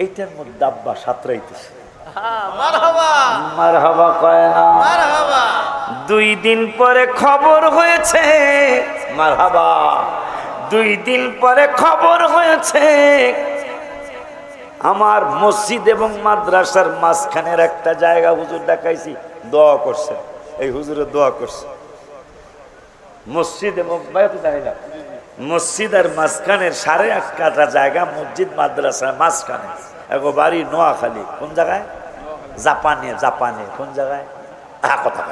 S1: এইটার মধ্যে আব্বা সাঁতরাইতেছে। মারহাবা কয় না? 2 দিন পরে খবর হয়েছে, মারহাবা, 2 দিন পরে খবর হয়েছে আমার মসজিদ এবং মাদ্রাসার মাঝখানের একটা জায়গা হুজুর দেখাইছি, দোয়া করছে, এই হুজুরে দোয়া করছে। মসজিদ এবং মসজিদ আর মাঝখানের 8.5 কাঠা জায়গা, মসজিদ মাদ্রাসার মাঝখানে। এগো বাড়ি নোয়াখালী। কোন জায়গায়? জাপানে। কোন জায়গায়? কথা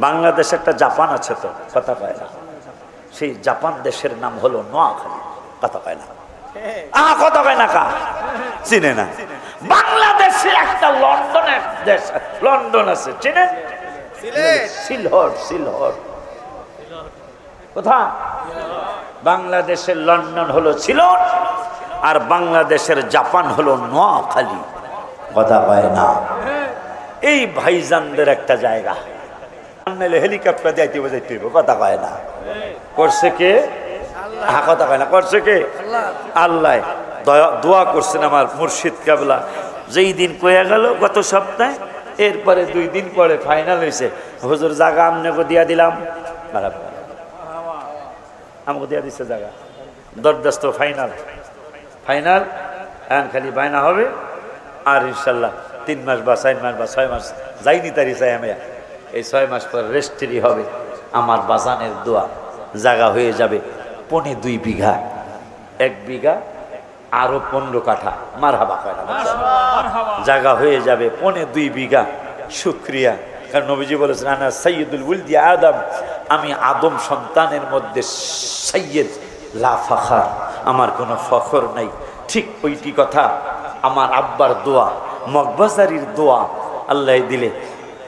S3: বাংলাদেশে একটা জাপান আছে তো, কথা কয় না। সেই জাপান দেশের নাম হলো নোয়াখালী, কথা কয় না। কথা কয় না, কা চিনে না। বাংলাদেশে একটা লন্ডনের দেশ, লন্ডন আছে, চিনেন? সিলহর, সিলহর কোথা? বাংলাদেশের লন্ডন হলো সিলন, আর বাংলাদেশের জাপান হলো নোয়াখালী, কথা কয় না। এই ভাইজানদের একটা জায়গা, হেলিকপ্টার যাইতে বোঝাইতে হইব, কথা কয় না। করছে কে? কথা কয় না। করছে কে? আল্লাহ। দোয়া করছেন আমার মুর্শিদ কেবলা, যেই দিন কয়ে গেল গত সপ্তাহে, এরপরে 2 দিন পরে ফাইনাল হয়েছে। হুজুর জায়গা আপনাকে দিয়া দিলাম, আমাকে দিয়া দিচ্ছে জায়গা, দরদাস্ত ফাইনাল। ফাইনাল এখন খালি বায়না হবে, আর ইনশাল্লাহ 3 মাস বা 4 মাস বা 6 মাস যাইনি তারি চাই আমি, এই 6 মাস পর রেস্টেরই হবে। আমার বাজানের দোয়া, জায়গা হয়ে যাবে 2.25 বিঘা, 1 বিঘা আরো 15 কাঠা, মারহাবা কয় না, জায়গা হয়ে যাবে 2.25 বিঘা। শুক্রিয়া, কারণ নবীজি বলেছেন আনা সাইয়্যিদুল উলদি আদম, আমি আদম সন্তানের মধ্যে সাইয়্যিদ, লা ফাখার, আমার কোনো ফখর নাই। ঠিক ওইটি কথা আমার আব্বার দোয়া, মগবাজারির দোয়া, আল্লাহ দিলে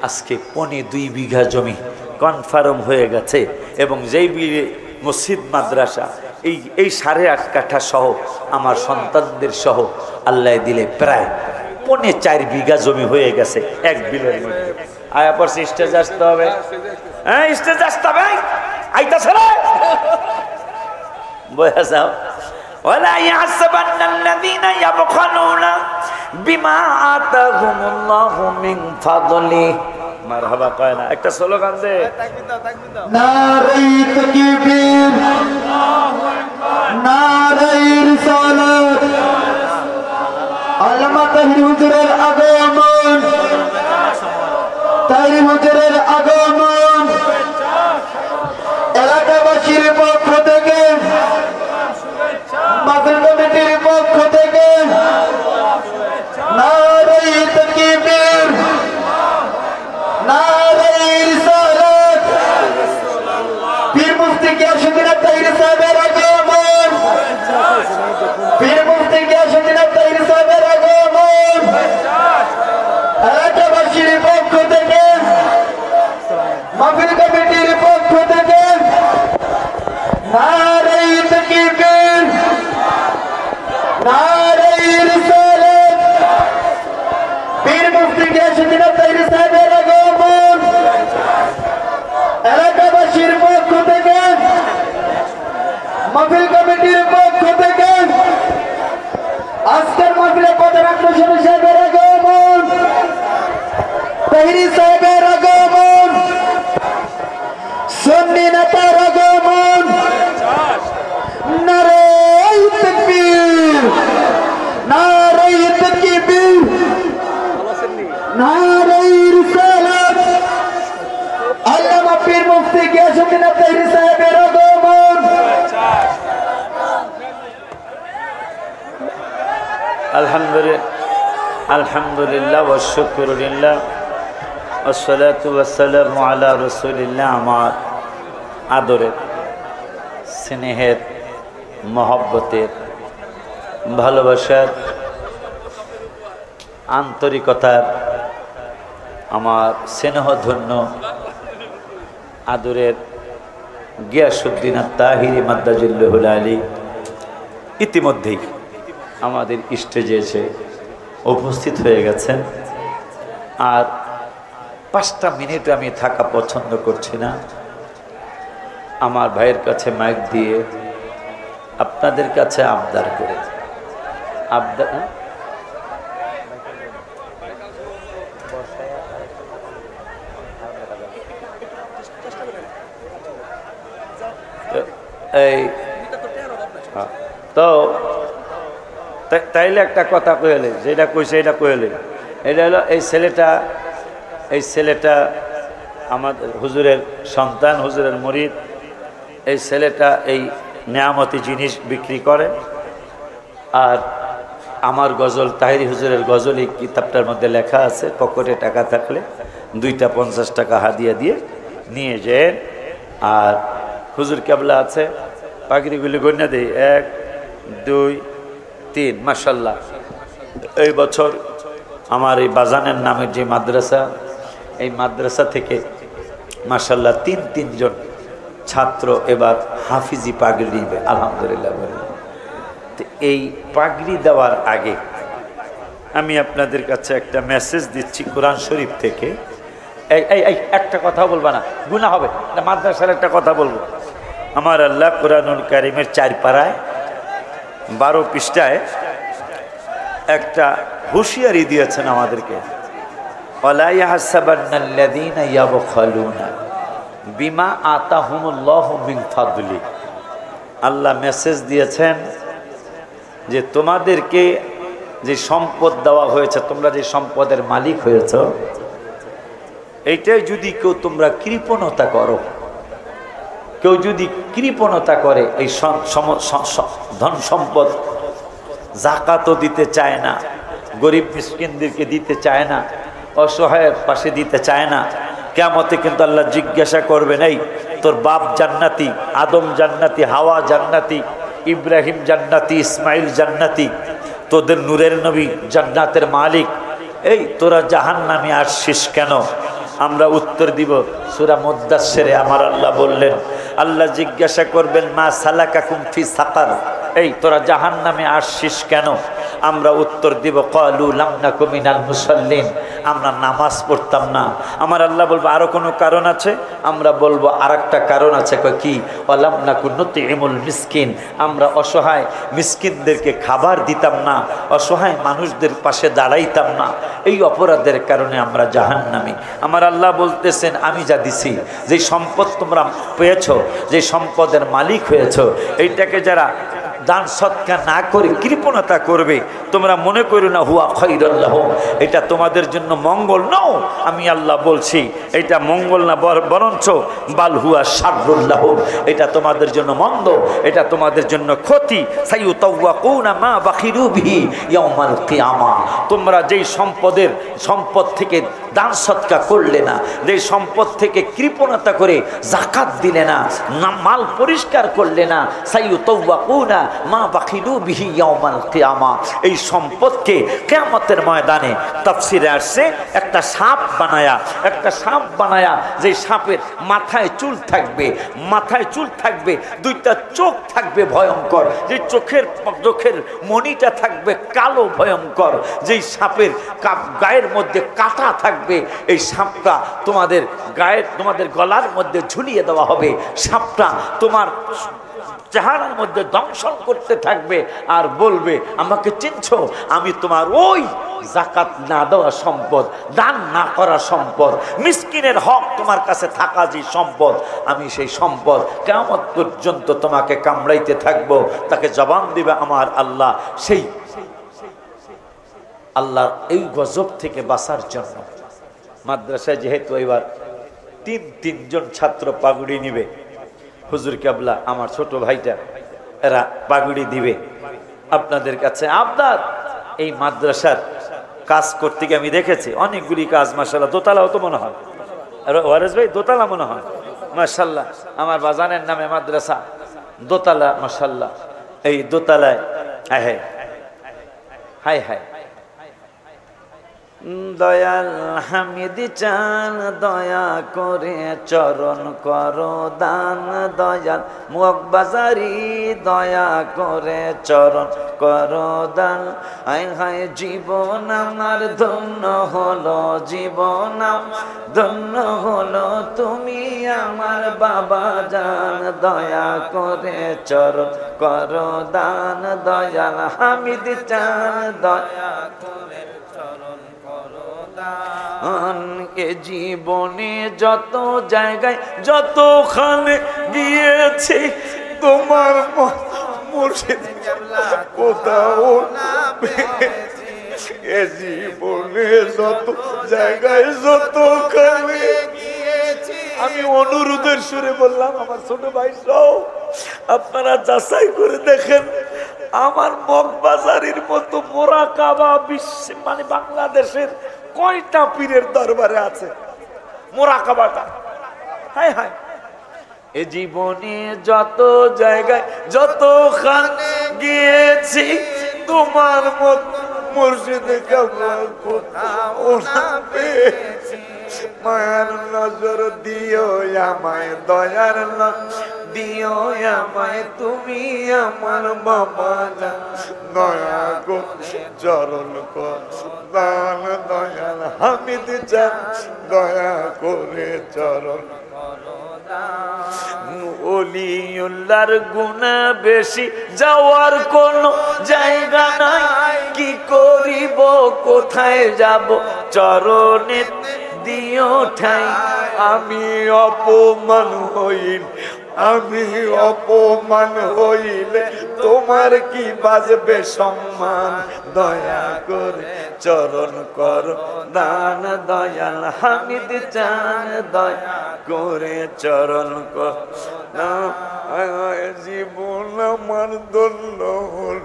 S3: আজকে 2.25 বিঘা জমি কনফার্ম হয়ে গেছে। এবং যেই মসজিদ মাদ্রাসা, এই 8.5 কাঠা সহ আমার সন্তানদের সহ আল্লাহ দিলে প্রায় 4.25 বিঘা জমি হয়ে গেছে 1 বিলের মধ্যে। আয়া পর স্টেজ আসতে হবে, হ্যাঁ স্টেজ আসতে হবে, আইতাছে রে বয়া যাও। ওয়ালা ইয়াহসাবান্নাল্লাযীনা ইয়াবখালুনা বিমা আতাহুমুল্লাহু মিন ফাদলি, মারহাবা কয় না। একটা স্লোগান দে,
S4: নারে তাকবীর, নারে রিসালাত, আল্লামা তাহির হুজুরের আগমন, তাহির হুজুরের আগমন, এলাকাবাসীর পক্ষ থেকে, মাহফিল কমিটির পক্ষ থেকে নারে তাকবীর, নারে রিসালাত, পীর মুফতি গিয়াসউদ্দিন তাহির সাহেবের আগমন, পীর মুফতি গিয়াসউদ্দিন তাহির সাহেবের আগমন, এলাকাবাসীর পক্ষ থেকে, মাহফিল কমিটির পক্ষ থেকে নারে তাকবীর, নারে রিসালাত, পীর মুফতি গিয়াসউদ্দিন তাহির সাহেবের আগমন, এলাকাবাসীর পক্ষ থেকে, মাহফিল কমিটির পক্ষ থেকে আজকের মাহফিলে প্রধান আকর্ষণ সাহেবের আগমন, তাহিরি সাহেবের আগমন, সুন্নি নেতার আগমন, নারে তাকবীর, নারে তাকবীর, নারে রিসালাত, আল্লামা পীর মুফতি গিয়াসউদ্দিন তাহিরি সাহেবের আগমন।
S3: আলহামদুলিল্লাহ ওয়া শুকরুলিল্লাহ ওয়াসসালাতু ওয়াসসালামু আলা রাসূলিল্লাহ। আমার আদরের, স্নেহের, মহব্বতের, ভালোবাসার, আন্তরিকতার আমার স্নেহধন্য আদরের গিয়াসউদ্দিন তাহিরি মাদ্দাজিল্লাহুল আলী ইতিমধ্যেই আমাদের স্টেজে এসে উপস্থিত হয়ে গেছেন। আর 5টা মিনিট আমি থাকা পছন্দ করছি না। আমার ভাইয়ের কাছে মাইক দিয়ে আপনাদের কাছে আবদার করে, আবদার এই তো তাইলে একটা কথা কইলে, যেটা কইছে এটা কইলে, এটা হলো এই ছেলেটা আমাদের হুজুরের সন্তান, হুজুরের মুরিদ। এই ছেলেটা এই নেয়ামতি জিনিস বিক্রি করে। আর আমার গজল, তাহিরি হুজুরের গজল এই কিতাবটার মধ্যে লেখা আছে, পকেটে টাকা থাকলে 2টা 50 টাকা হাদিয়া দিয়ে নিয়ে যে আর হুজুর কেবলা আছে পাগড়িগুলি গণ্য দেই 1 2 3 মাশাআল্লাহ। এই বছর আমার এই বাজানের নামের যে মাদ্রাসা, এই মাদ্রাসা থেকে মাশাআল্লাহ 3 জন ছাত্র এবার হাফিজি পাগড়ি নিবে আলহামদুলিল্লাহ। তো এই পাগড়ি দেওয়ার আগে আমি আপনাদের কাছে একটা মেসেজ দিচ্ছি কোরআন শরীফ থেকে। এই একটা কথা বলবা না, গুনাহ হবে। মাদ্রাসার একটা কথা বলবো। আমার আল্লাহ কোরআনুল কারীমের 4 পারায় 12 পৃষ্ঠায় একটা হুঁশিয়ারি দিয়েছেন আমাদেরকে, ওয়ালা ইয়াহসাবান্নাল্লাযীনা ইয়াবখালুনা বিমা আতাহুমুল্লাহু মিন ফাদলি। আল্লাহ মেসেজ দিয়েছেন যে তোমাদেরকে যে সম্পদ দেওয়া হয়েছে, তোমরা যে সম্পদের মালিক হয়েছ, এইটাই যদি কেউ তোমরা কৃপণতা করো, কেউ যদি কৃপণতা করে, এই ধন সম্পদ যাকাতও দিতে চায় না, গরিব মিসকিনদেরকে দিতে চায় না, অসহায়ের পাশে দিতে চায় না, কিয়ামতে কিন্তু আল্লাহ জিজ্ঞাসা করবেন, এই তোর বাপ জান্নাতি, আদম জান্নাতি, হাওয়া জান্নাতি, ইব্রাহিম জান্নাতি, ইসমাইল জান্নাতি, তোদের নূরের নবী জান্নাতের মালিক, এই তোরা জাহান্নামে আসছিস কেন? আমরা উত্তর দিব সূরা মুদ্দাসসিরে আমার আল্লাহ বললেন, আল্লাহ জিজ্ঞাসা করবেন মা সালাকাকুম ফি সাকার, এই তোরা জাহান্নামে আসছিস কেন? আমরা উত্তর দিব ক্বালু লাম নাকু মিনাল মুসাল্লিন, আমরা নামাজ পড়তাম না। আমার আল্লাহ বলবো আরো কোনো কারণ আছে? আমরা বলবো আরেকটা কারণ আছে। কি? ওয়ালাম নাকু নুতিমুল মিসকিন, আমরা অসহায় মিসকিনদেরকে খাবার দিতাম না, অসহায় মানুষদের পাশে দাঁড়াইতাম না, এই অপরাধের কারণে আমরা জাহান্নামী। আমার আল্লাহ বলতেছেন আমি যা দিছি, যে সম্পদ তোমরা পেয়েছো, যে সম্পদের মালিক হয়েছো, এইটাকে যারা দান সৎকার না করে কৃপণতা করবে, তোমরা মনে করো না হুয়া খায়রুল লাহুম, এটা তোমাদের জন্য মঙ্গল নও। আমি আল্লাহ বলছি এটা মঙ্গল না, বরঞ্চ বাল হুয়া শাররুল লাহুম, এটা তোমাদের জন্য মন্দ, এটা তোমাদের জন্য ক্ষতি। সাইয়ুতাওয়াকুনা মা বাখিলু বিহি ইয়াউমাল কিয়ামা, তোমরা যেই সম্পদ থেকে দান সৎকার করলে না, যেই সম্পদ থেকে কৃপণতা করে যাকাত দিলে না, মাল পরিষ্কার করলে না, সাইয়ুতাওয়াকুনা মা বাখিলু বিহি ইয়াউমাল কিয়ামা, এই সম্পদকে কিয়ামতের ময়দানে তাফসিরে আসছে একটা সাপ বানায়া, যে সাপের মাথায় চুল থাকবে, 2টা চোখ থাকবে ভয়ঙ্কর, যে চোখের মণিটা থাকবে কালো ভয়ঙ্কর, যেই সাপের গায়ের মধ্যে কাঁটা থাকবে, এই সাপটা তোমাদের গলার মধ্যে ঝুলিয়ে দেওয়া হবে। সাপটা তোমার চেহারার মধ্যে দংশন করতে থাকবে আর বলবে আমাকে চিনছো? আমি তোমার ওই যাকাত না দেওয়া সম্পদ, দান না করা সম্পদ, মিসকিনের হক তোমার কাছে থাকা যে সম্পদ, আমি সেই সম্পদ কিয়ামত পর্যন্ত তোমাকে কামড়াইতে থাকবো। তাকে জবান দিবে আমার আল্লাহ। সেই আল্লাহর এই গজব থেকে বাঁচার জন্য মাদ্রাসায় যেহেতু এবার 3 জন ছাত্র পাগড়ি নিবে, হুজুর কেবলা আমার ছোট ভাইটা এরা পাগড়ি দিবে, আপনাদের কাছে আবদার, এই মাদ্রাসার কাজ করতে গিয়ে আমি দেখেছি অনেকগুলি কাজ মাশাআল্লাহ, দোতলাও তো মনে হয়, ওয়ারেস ভাই দোতলা মনে হয় মাশাআল্লাহ, আমার বাজানের নামে মাদ্রাসা দোতলা মাশাআল্লাহ। এই দোতলায় হায় হায় দয়াল হামিদ চান দয়া করে চরণ করো দান, দয়াল মগবাজারি দয়া করে চরণ করো দান। হায় হায় জীবন আমার ধন্য হলো, জীবন আমার ধন্য হলো, তুমি আমার বাবা জান, দয়া করে চরণ করো দান, দয়াল হামিদ চান দয়া করে চরণ এ জীবনে যত জায়গায় যতখানে গিয়েছি তোমার মুর্শিদ কোথাও এ জীবনে যত জায়গায় যতখানে গিয়েছি, আমি অনুরোধের সুরে বললাম আমার ছোট ভাই সব আপনারা যাচাই করে দেখেন, আমার মগবাজারির মতো মোরাকাবা বিশ্বে মানে বাংলাদেশের কয়টা পীরের দরবারে আছে মোরাকাবাটা? হায় হায় এ জীবনে যত জায়গায় যতখানে গিয়েছি তোমার মত মুর্শিদে কেবল কোথাও না পেয়েছি মায়ার নজর দিও আমায় দয়ার দিও আমায় তুমি আমার বাবা দয়া করে চরণ কর দান দয়াল হামিদ চান দয়া করে চরণ ওলিউল্লাহর গুনাহ বেশি যাওয়ার কোনো জায়গা নাই কি করিব কোথায় যাব চরণে দিও ঠাই আমি অপমান হইলে তোমার কি বাজবে সম্মান দয়া করে চরণ কর দান দয়াল হামিদ চান দয়া করে চরণ কর জীবন আমার দন্য হল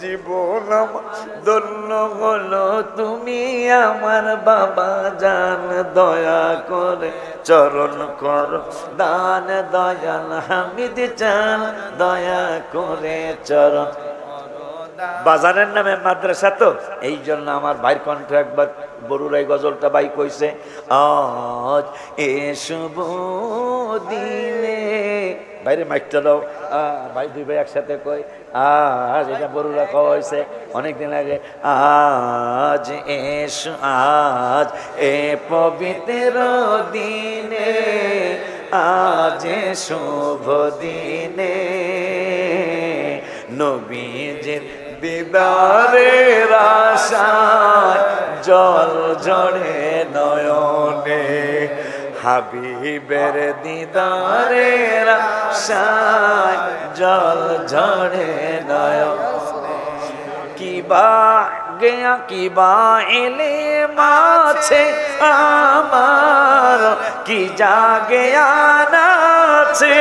S3: জীবন আমার দন্য হলো তুমি আমার বাবা জান দয়া করে চরণ কর দান দয়াল হামিদ চান দয়া করে চরণ বাজারের নামে মাদ্রাসা তো এই জন্য আমার ভাইয়ের কণ্ঠ একবার বড়ুরাই গজলটা বাই কইছে আজ এ শুভ দিনে বাইরে মাইকটা দাও ভাই দুই ভাই একসাথে কই আজ এটা বড়ুরা খাওয়া হয়েছে অনেকদিন আগে আজ আজ এ পবিত্র দিনে আজ শুভ দিনে নবীজির দিদারের আশায় জল ঝরে নয়নে হাবিবের দিদারের আশায় জল ঝরে নয়নে কিবা এলে মাছে আমার কি জাগে আনাছে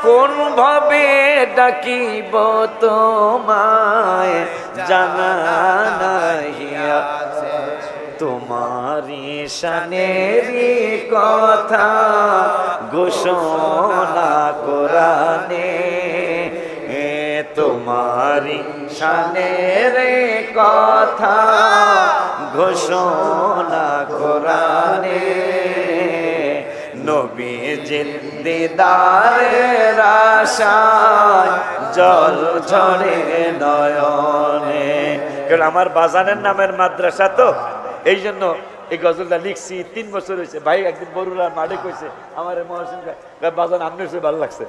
S3: কোন ভাবে ডাকিব তোমায় জানা নাহিয়া তোমারি শানেরি কথা ঘোষণা কোরআনে তোমারি শানের কথা ঘোষণা কোরআনে নবীজির দিদারের আশায় জল ঝরে নয়নে কারণ আমার বাজানের নামের মাদ্রাসা তো এই জন্য এই গজলটা লিখছি 3 বছর হয়েছে ভাই একদিন বড়ুরা মাঠে কইছে আমার মহাসিন বাজান আপনার চেয়ে ভালো লাগছে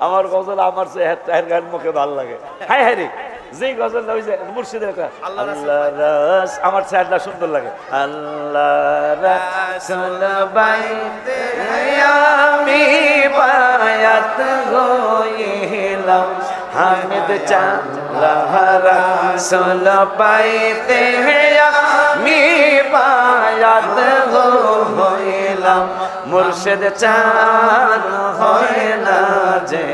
S3: আমার গজল আমার চেয়ে গান মুখে ভালো লাগে হায় হায় রে যে গজলটা হয়েছে মুর্শিদের আল্লাহ রাস আমার চেহারাটা সুন্দর লাগে আল্লাহ রাসূল বাইতে আমি বায়াত হইলাম হামিদ চাল্লাহ রাসূল বাইতে আমি বায়াত হইলাম মুর্শিদ চান হয় না যে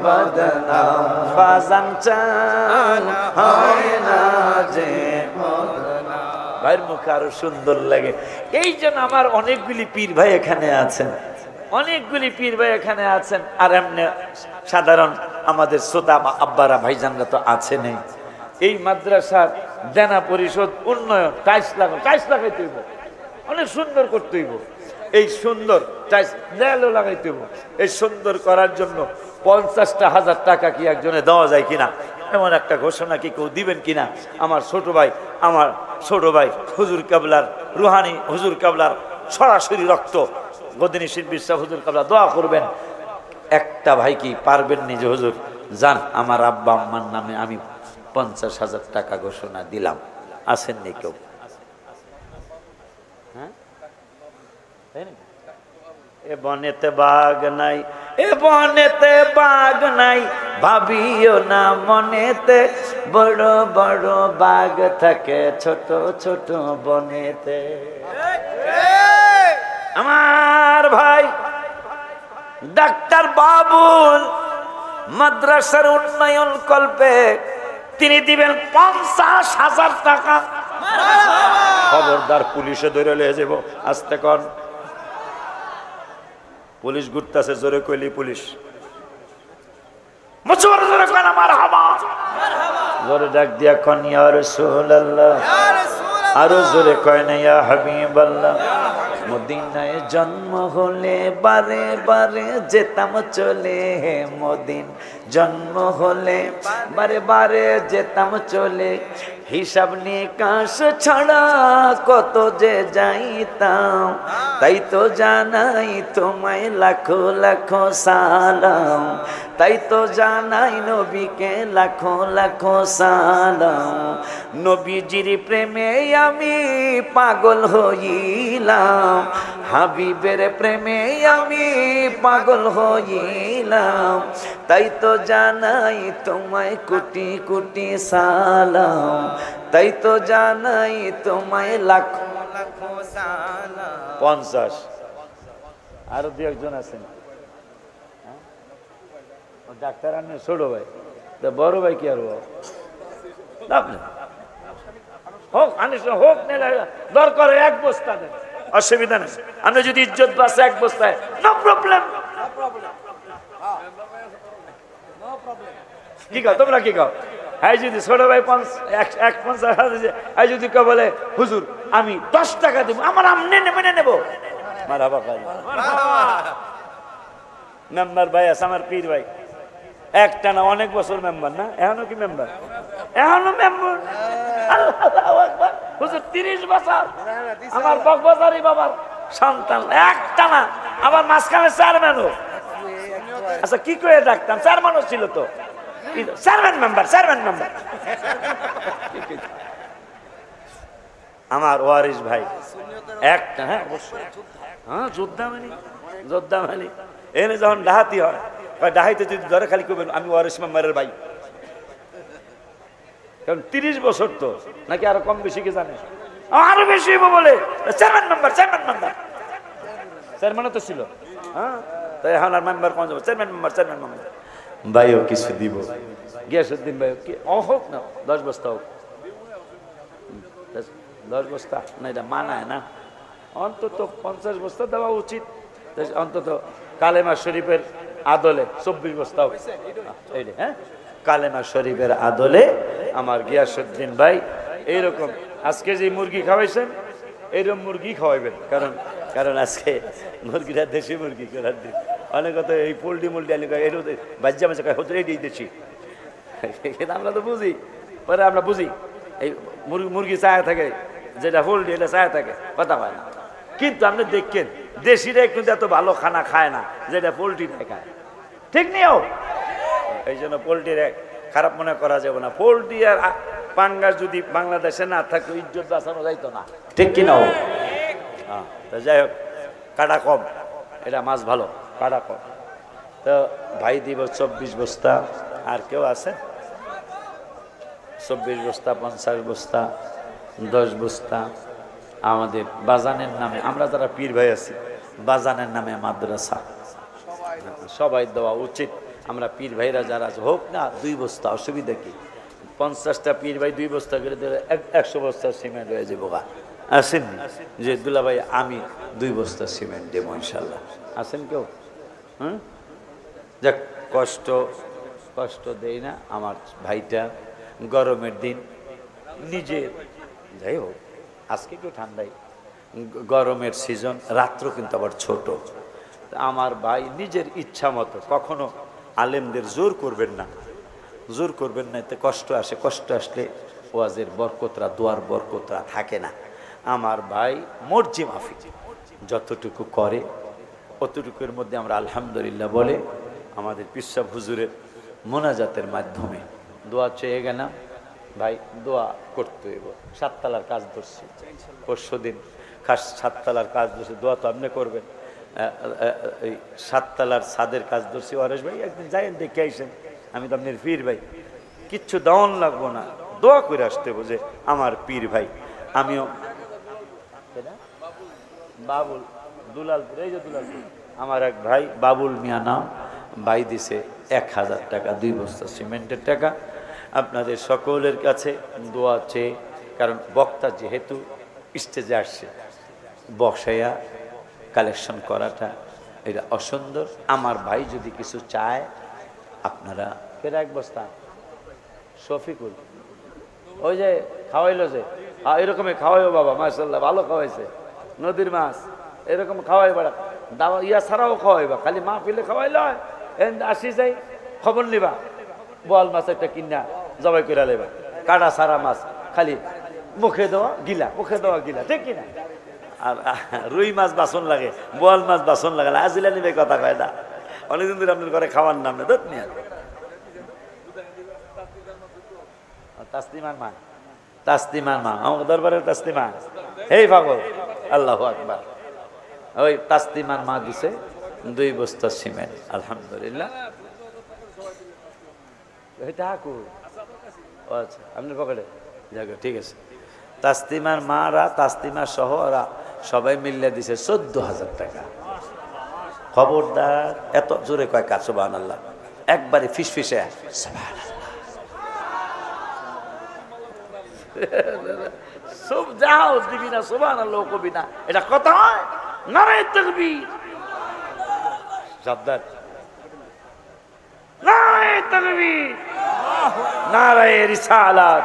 S3: বদনাম বাজান চান হয় না যে ভাইয়ের মুখে আরো সুন্দর লাগে এই জন্য আমার অনেকগুলি পীর ভাই এখানে আছেন আর এমনি সাধারণ আমাদের শ্রোতা আব্বারা ভাইজানরা তো আছেনই এই মাদ্রাসার দেনা পরিশোধ উন্নয়ন টাইলস লাগাইতে হইব অনেক সুন্দর করতে হইব এই সুন্দর টাইলস দেয়ালও লাগাইতে হইব এই সুন্দর করার জন্য 50,000 টাকা কি একজনে দেওয়া যায় কিনা এমন একটা ঘোষণা কি কেউ দিবেন কিনা আমার ছোট ভাই হুজুর কাবলার রুহানি হুজুর কাবলার সরাসরি রক্ত গদিনী শিল্পী হুজুর কাবলা দোয়া করবেন একটা ভাই কি পারবেন নি যে হুজুর জান আমার আব্বা আম্মার নামে আমি 50,000 টাকা ঘোষণা দিলাম আসেননি কেউ হ্যাঁ এ বনেতে বাঘ নাই ভাবিও না মনেতে বড় বড় বাঘ থাকে ছোট ছোট বনেতে আমার ভাই ডাক্তার বাবুল মাদ্রাসার উন্নয়ন কল্পে তিনি দিবেন 50,000 টাকা খবরদার পুলিশে ধরে নিয়ে যাব আস্তে কর পুলিশ ঘুরতেছে, জোরে কইলি পুলিশ, জোরে কয় না মারহাবা, জোরে ডাক দিয়া কন ইয়া রাসূলুল্লাহ, আরো জোরে কয় না ইয়া হাবিবাল্লাহ। মদিনায় জন্ম হলে বারে বারে যেতাম চলে, মদিন জন্ম হলে বারে বারে যেতাম চলে, হিসাব নিকাশ ছাড়া কত যে যাইতাম, তাই তো জানাই তোমায় লাখো লাখো সালাম, তাই তো জানাই নবীকে লাখো লাখো সালাম। নবীজির প্রেমে আমি পাগল হইলাম, হাবিবের প্রেমে আমি পাগল হইলাম, তাই তো জানাই তোমায় কোটি কোটি সালাম, তাই তো জানাই তোমায় লাখো লাখো সালাম। 50 আরো দু একজন আছেন, ডাক্তার আনে ছোট ভাই, বড় ভাই কি আর হোক আনিস হোক, দরকার এক বস্তা দেন, অসুবিধা নেই। আপনি যদি ইজ্জত বাঁচে এক বস্তায়, নো প্রবলেম। কি কও তোমরা, কি কও? হ্যাঁ যদি ছোট ভাই 50 যদি কেউ বলে হুজুর আমি 10 টাকা দেবো, আমার আমনে মেনে নেবো, মারহাবা। মেম্বার ভাই আছে আমার, পীর ভাই, একটা না অনেক বছর মেম্বার, না এখনো কি মেম্বার? এখনো মেম্বার। আল্লাহু আকবার। হুজুর 30 বছর আমার বকবাজারি বাবার সন্তান, একটা না, আবার মাঝখানে চেয়ারম্যানও। আচ্ছা কি করে ডাকতাম, চেয়ারম্যানও ছিল তো, চেয়ারম্যান মেম্বার, চেয়ারম্যান মেম্বার। আমার ওয়ারিস ভাই একটা, হ্যাঁ অবশ্যই, হ্যাঁ যোদ্ধা মানে এনে যখন ডাহাতি হয়, ডাহাইতে যদি ধরে খালি করবেন আমি ওয়ারিস মেম্বারের ভাই, কারণ 30 বছর তো, নাকি আরো কম বেশি কে জানে, আরো বেশি বলে চেয়ারম্যান মেম্বার, চেয়ারম্যান মেম্বার, চেয়ারম্যানও তো ছিল। হ্যাঁ তাই এখন আর মেম্বার কোন যাবো, চেয়ারম্যান মেম্বার, চেয়ারম্যান মেম্বার। ভাইও কিছু দিব, গিয়াসউদ্দিন ভাই কি হোক না, 10 বস্তা হোক, 10 বস্তা না, এটা মানায় না, অন্তত 50 বস্তা দেওয়া উচিত, অন্তত কালেমা শরীফের আদলে 24 বস্তা হোক। হ্যাঁ কালেমা শরীফের আদলে আমার গিয়াসউদ্দিন ভাই এইরকম আজকে যে মুরগি খাওয়াইছেন, এইরকম মুরগি খাওয়াইবেন, কারণ আজকে মুরগিটা দেশি মুরগি, অনেক কথা এই পোল্ট্রি মুলটি আনি বাজ্যা মাঝে হতে এই দেশি, আমরা তো বুঝি, পরে আমরা বুঝি এই মুরগি চায়া থাকে, যেটা পোল্ট্রি এটা চায়া থাকে, কথা হয় না। কিন্তু আপনি দেখেন দেশিরা কিন্তু এত ভালো খানা খায় না যেটা পোল্ট্রিটা খায়, ঠিক নিও। এই জন্য পোল্ট্রির খারাপ মনে করা যাবে না। পোল্ট্রি আর পাঙ্গাস যদি বাংলাদেশে না থাকতো ইজ্জত বাঁচানো যাইতো না, ঠিক কিনা? হ্যাঁ তো যাই হোক, কাটা কম, এটা মাছ ভালো, কাটা কম। তো ভাই দিব 24 বস্তা, আর কেউ আছে? 24 বস্তা, 50 বস্তা, 10 বস্তা। আমাদের বাজানের নামে, আমরা যারা পীর ভাই আছি, বাজানের নামে মাদ্রাসা সবাই দেওয়া উচিত। আমরা পীর ভাইরা যারা আছে হোক না 2 বস্তা, অসুবিধা কি? 50টা পীর ভাই 2 বস্তা করে দিলে 100 বস্তা সিমেন্ট হয়ে যাবো। আসেননি যে দুলা ভাই আমি 2 বস্তা সিমেন্ট দেবো ইনশাল্লাহ, আসেন কেউ? যাক, কষ্ট দেই না আমার ভাইটা, গরমের দিন নিজের, যাই হোক আজকে একটু ঠান্ডাই, গরমের সিজন, রাত্র কিন্তু আবার ছোট, আমার ভাই নিজের ইচ্ছা মতো, কখনো আলেমদের জোর করবেন না, এতে কষ্ট আসে, কষ্ট আসলে ওয়াজের বরকতরা, দোয়ার বরকতরা থাকে না। আমার ভাই মর্জি মাফিক যতটুকু করে অতটুকুর মধ্যে আমরা আলহামদুলিল্লাহ বলে আমাদের পিসাব হুজুরের মোনাজাতের মাধ্যমে দোয়া চেয়ে গেলাম। ভাই দোয়া করতে হইব, 7 তলার কাজ ধরছি, পরশু দিন খাস 7 তলার কাজ ধরছি, দোয়া তো আপনি করবেন। এই 7 তলার ছাদের কাজ ধরছি, ওয়ারেশ ভাই একদিন যাই দেখে আইসেন, আমি তো আপনার পীর ভাই, কিচ্ছু দাওয়ান লাগবো না, দোয়া করে আসতে হইব যে আমার পীর ভাই। আমিও বাবুল দুলালপুর, এই যে দুলালপুর আমার এক ভাই বাবুল মিয়া নাম, ভাই দিছে 1000 টাকা, 2 বস্তা সিমেন্টের টাকা। আপনাদের সকলের কাছে দোয়া চেয়ে, কারণ বক্তা যেহেতু স্টেজে আসছে, বসাইয়া কালেকশন করাটা
S1: এটা অসুন্দর। আমার ভাই যদি কিছু চায় আপনারা কেরা এক বস্তা শফিকুল ওই যে খাওয়াইলো যে এরকমই খাওয়াইও বাবা মাশাআল্লাহ ভালো খাওয়াইছে নদীর মাছ এরকম খাওয়াইবা দাওয়া ইয়া ছাড়াও খাওয়াইবা খালি মা পিলে খাওয়াইল আসি যাই খবর নিবা বোয়াল মাছ একটা কিনা জবাই করে লেবা কাটা সারা মাছ খালি মুখে দেওয়া গিলা মুখে দেওয়া গিলা ঠিক কিনা আর রুই মাছ বাসন লাগে বোয়াল মাছ বাসন লাগে আজিলা নিবে কথা কয় না অনেকদিন ধরে আপনার ঘরে খাওয়ার নাম না দত নিয়ে তাসলিমার মা তাসলিমার মা আমার দরবারের তাসলিমা এই পাগল আল্লাহু আকবার ওই তাসলিমার মা দিছে 2 বস্তা সিমেন্ট আলহামদুলিল্লাহ এটা কই আচ্ছা আপনার পকেটে যাক ঠিক আছে তাসলিমার মারা তাসলিমা সহ ওরা সবাই মিলে দিছে 14,000 টাকা খবরদার এত জোরে কয় কা সুবহানাল্লাহ একবারে ফিসফিসে সুবহানাল্লাহ সব যাও দিবি না সুবহানাল্লাহ কবি না এটা কথা হয় নারে তাকবীর শব্দ নারে তাকবীর নারে রিসালাত